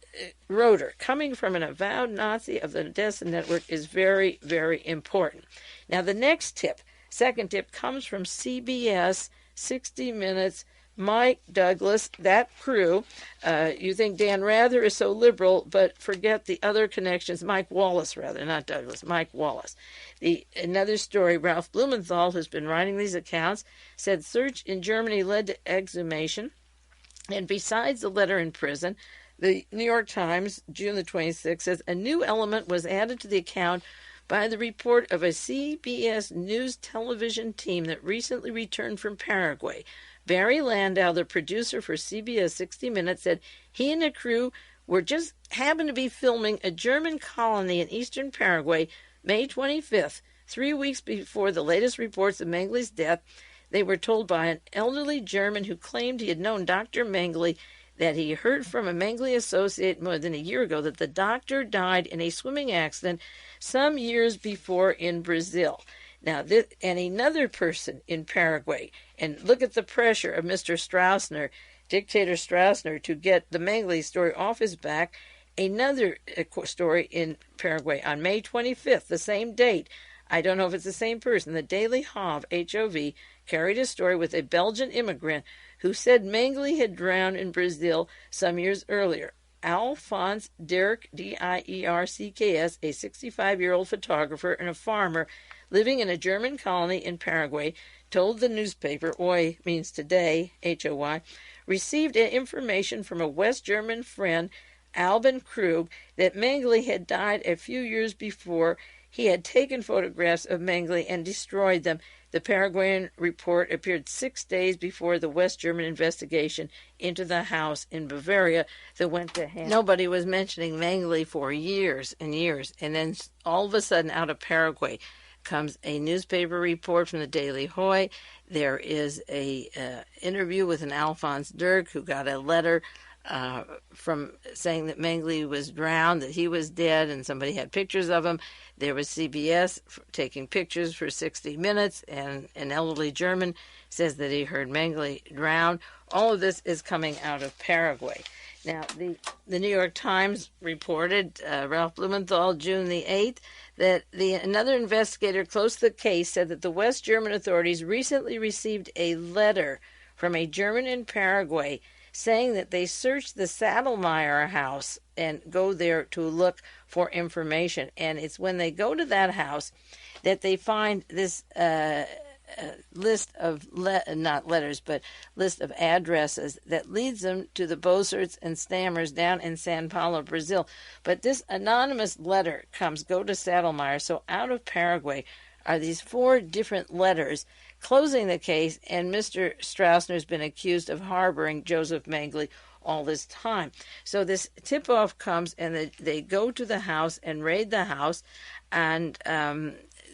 Roeder, coming from an avowed Nazi of the Odessa Network, is very, very important. Now, the next tip, second tip, comes from CBS 60 Minutes, Mike Douglas, that crew. You think Dan Rather is so liberal, but forget the other connections. Mike Wallace, rather, not Douglas, Mike Wallace. Another story, Ralph Blumenthal, who's been writing these accounts, said search in Germany led to exhumation. And besides the letter in prison, the New York Times, June the 26th, says a new element was added to the account by the report of a CBS News television team that recently returned from Paraguay. Barry Landau, the producer for CBS 60 Minutes, said he and a crew were just happened to be filming a German colony in eastern Paraguay, May 25th, 3 weeks before the latest reports of Mengele's death. They were told by an elderly German who claimed he had known Dr. Mengele that he heard from a Mengele associate more than a year ago that the doctor died in a swimming accident some years before in Brazil. Now, and another person in Paraguay, and look at the pressure of Mr. Stroessner, Dictator Stroessner, to get the Mengele story off his back. Another story in Paraguay on May 25th, the same date. I don't know if it's the same person. The Daily Hov, H-O-V, carried a story with a Belgian immigrant who said Mengele had drowned in Brazil some years earlier. Alphonse Dirk, D-I-E-R-C-K-S, a 65-year-old photographer and a farmer living in a German colony in Paraguay, told the newspaper, Oi means today, H-O-Y, received information from a West German friend, Albin Krug, that Mengele had died a few years before. He had taken photographs of Mengele and destroyed them. The Paraguayan report appeared 6 days before the West German investigation into the house in Bavaria that went to hand. Nobody was mentioning Mengele for years and years, and then all of a sudden out of Paraguay comes a newspaper report from the Daily Hoy. There is a interview with an Alphonse Dirk who got a letter from saying that Mengele was drowned, that he was dead, and somebody had pictures of him. There was CBS taking pictures for 60 Minutes, and an elderly German says that he heard Mengele drown. All of this is coming out of Paraguay. Now, the New York Times reported, Ralph Blumenthal, June the 8th, that another investigator close to the case said that the West German authorities recently received a letter from a German in Paraguay saying that they searched the Saddlemeyer house and go there to look for information. And it's when they go to that house that they find this list of, not letters, but list of addresses that leads them to the Boserts and Stammers down in Sao Paulo, Brazil. But this anonymous letter comes, go to Saddlemeyer. So out of Paraguay are these 4 different letters closing the case, and Mr. Stroessner's been accused of harboring Joseph Mengele all this time. So this tip-off comes, and they go to the house and raid the house, and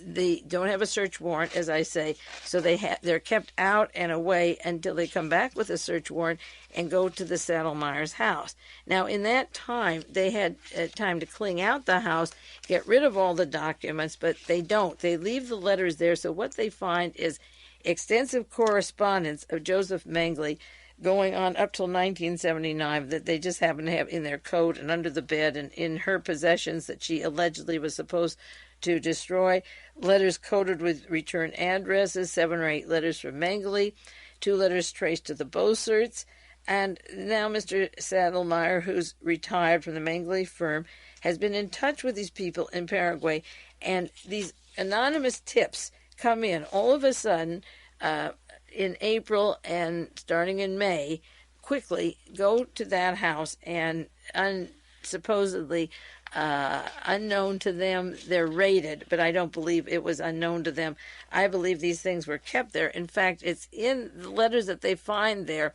they don't have a search warrant, as I say, so they're kept out and away until they come back with a search warrant and go to the Saddlemeyer's house. Now, in that time, they had time to clean out the house, get rid of all the documents, but they don't. They leave the letters there, so what they find is extensive correspondence of Joseph Mengele going on up till 1979 that they just happen to have in their coat and under the bed and in her possessions that she allegedly was supposed to destroy. Letters coded with return addresses, 7 or 8 letters from Mengele, 2 letters traced to the Boserts. And now Mr. Saddlemeyer, who's retired from the Mengele firm, has been in touch with these people in Paraguay, and these anonymous tips come in all of a sudden in April and starting in May, quickly go to that house and supposedly unknown to them. They're rated, but I don't believe it was unknown to them. I believe these things were kept there. In fact, it's in the letters that they find there,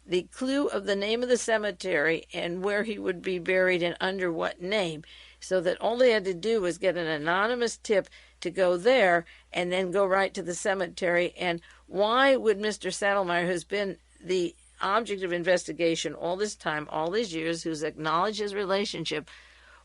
the clue of the name of the cemetery and where he would be buried and under what name, so that all they had to do was get an anonymous tip to go there and then go right to the cemetery. And why would Mr. Sattelmeyer, who's been the object of investigation all this time, all these years, who's acknowledged his relationship,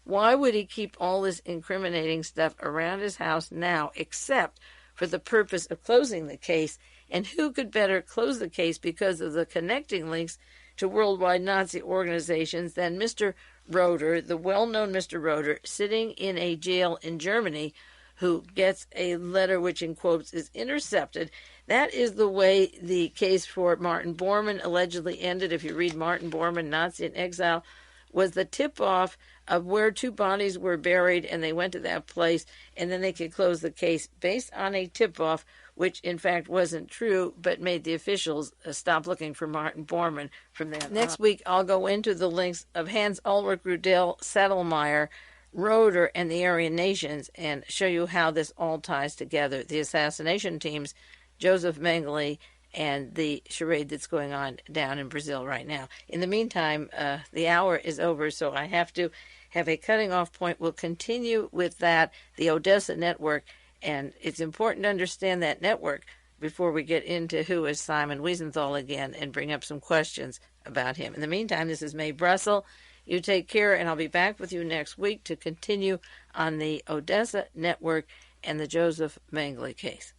why would he keep all this incriminating stuff around his house now, except for the purpose of closing the case? And who could better close the case because of the connecting links to worldwide Nazi organizations than Mr. Roeder, the well-known Mr. Roeder, sitting in a jail in Germany, who gets a letter which, in quotes, is intercepted. That is the way the case for Martin Bormann allegedly ended. If you read Martin Bormann, Nazi in Exile, was the tip-off of where two bodies were buried, and they went to that place, and then they could close the case based on a tip-off, which in fact wasn't true, but made the officials stop looking for Martin Bormann from then on. Next week, I'll go into the links of Hans Ulrich Rudel, Sattelmeyer, Roeder, and the Aryan nations, and show you how this all ties together. The assassination teams, Joseph Mengele, and the charade that's going on down in Brazil right now. In the meantime, the hour is over, so I have to have a cutting off point. We'll continue with that, the Odessa network, and it's important to understand that network before we get into who is Simon Wiesenthal again and bring up some questions about him. In the meantime, this is Mae Brussel. You take care, and I'll be back with you next week to continue on the Odessa network and the Joseph Mengele case.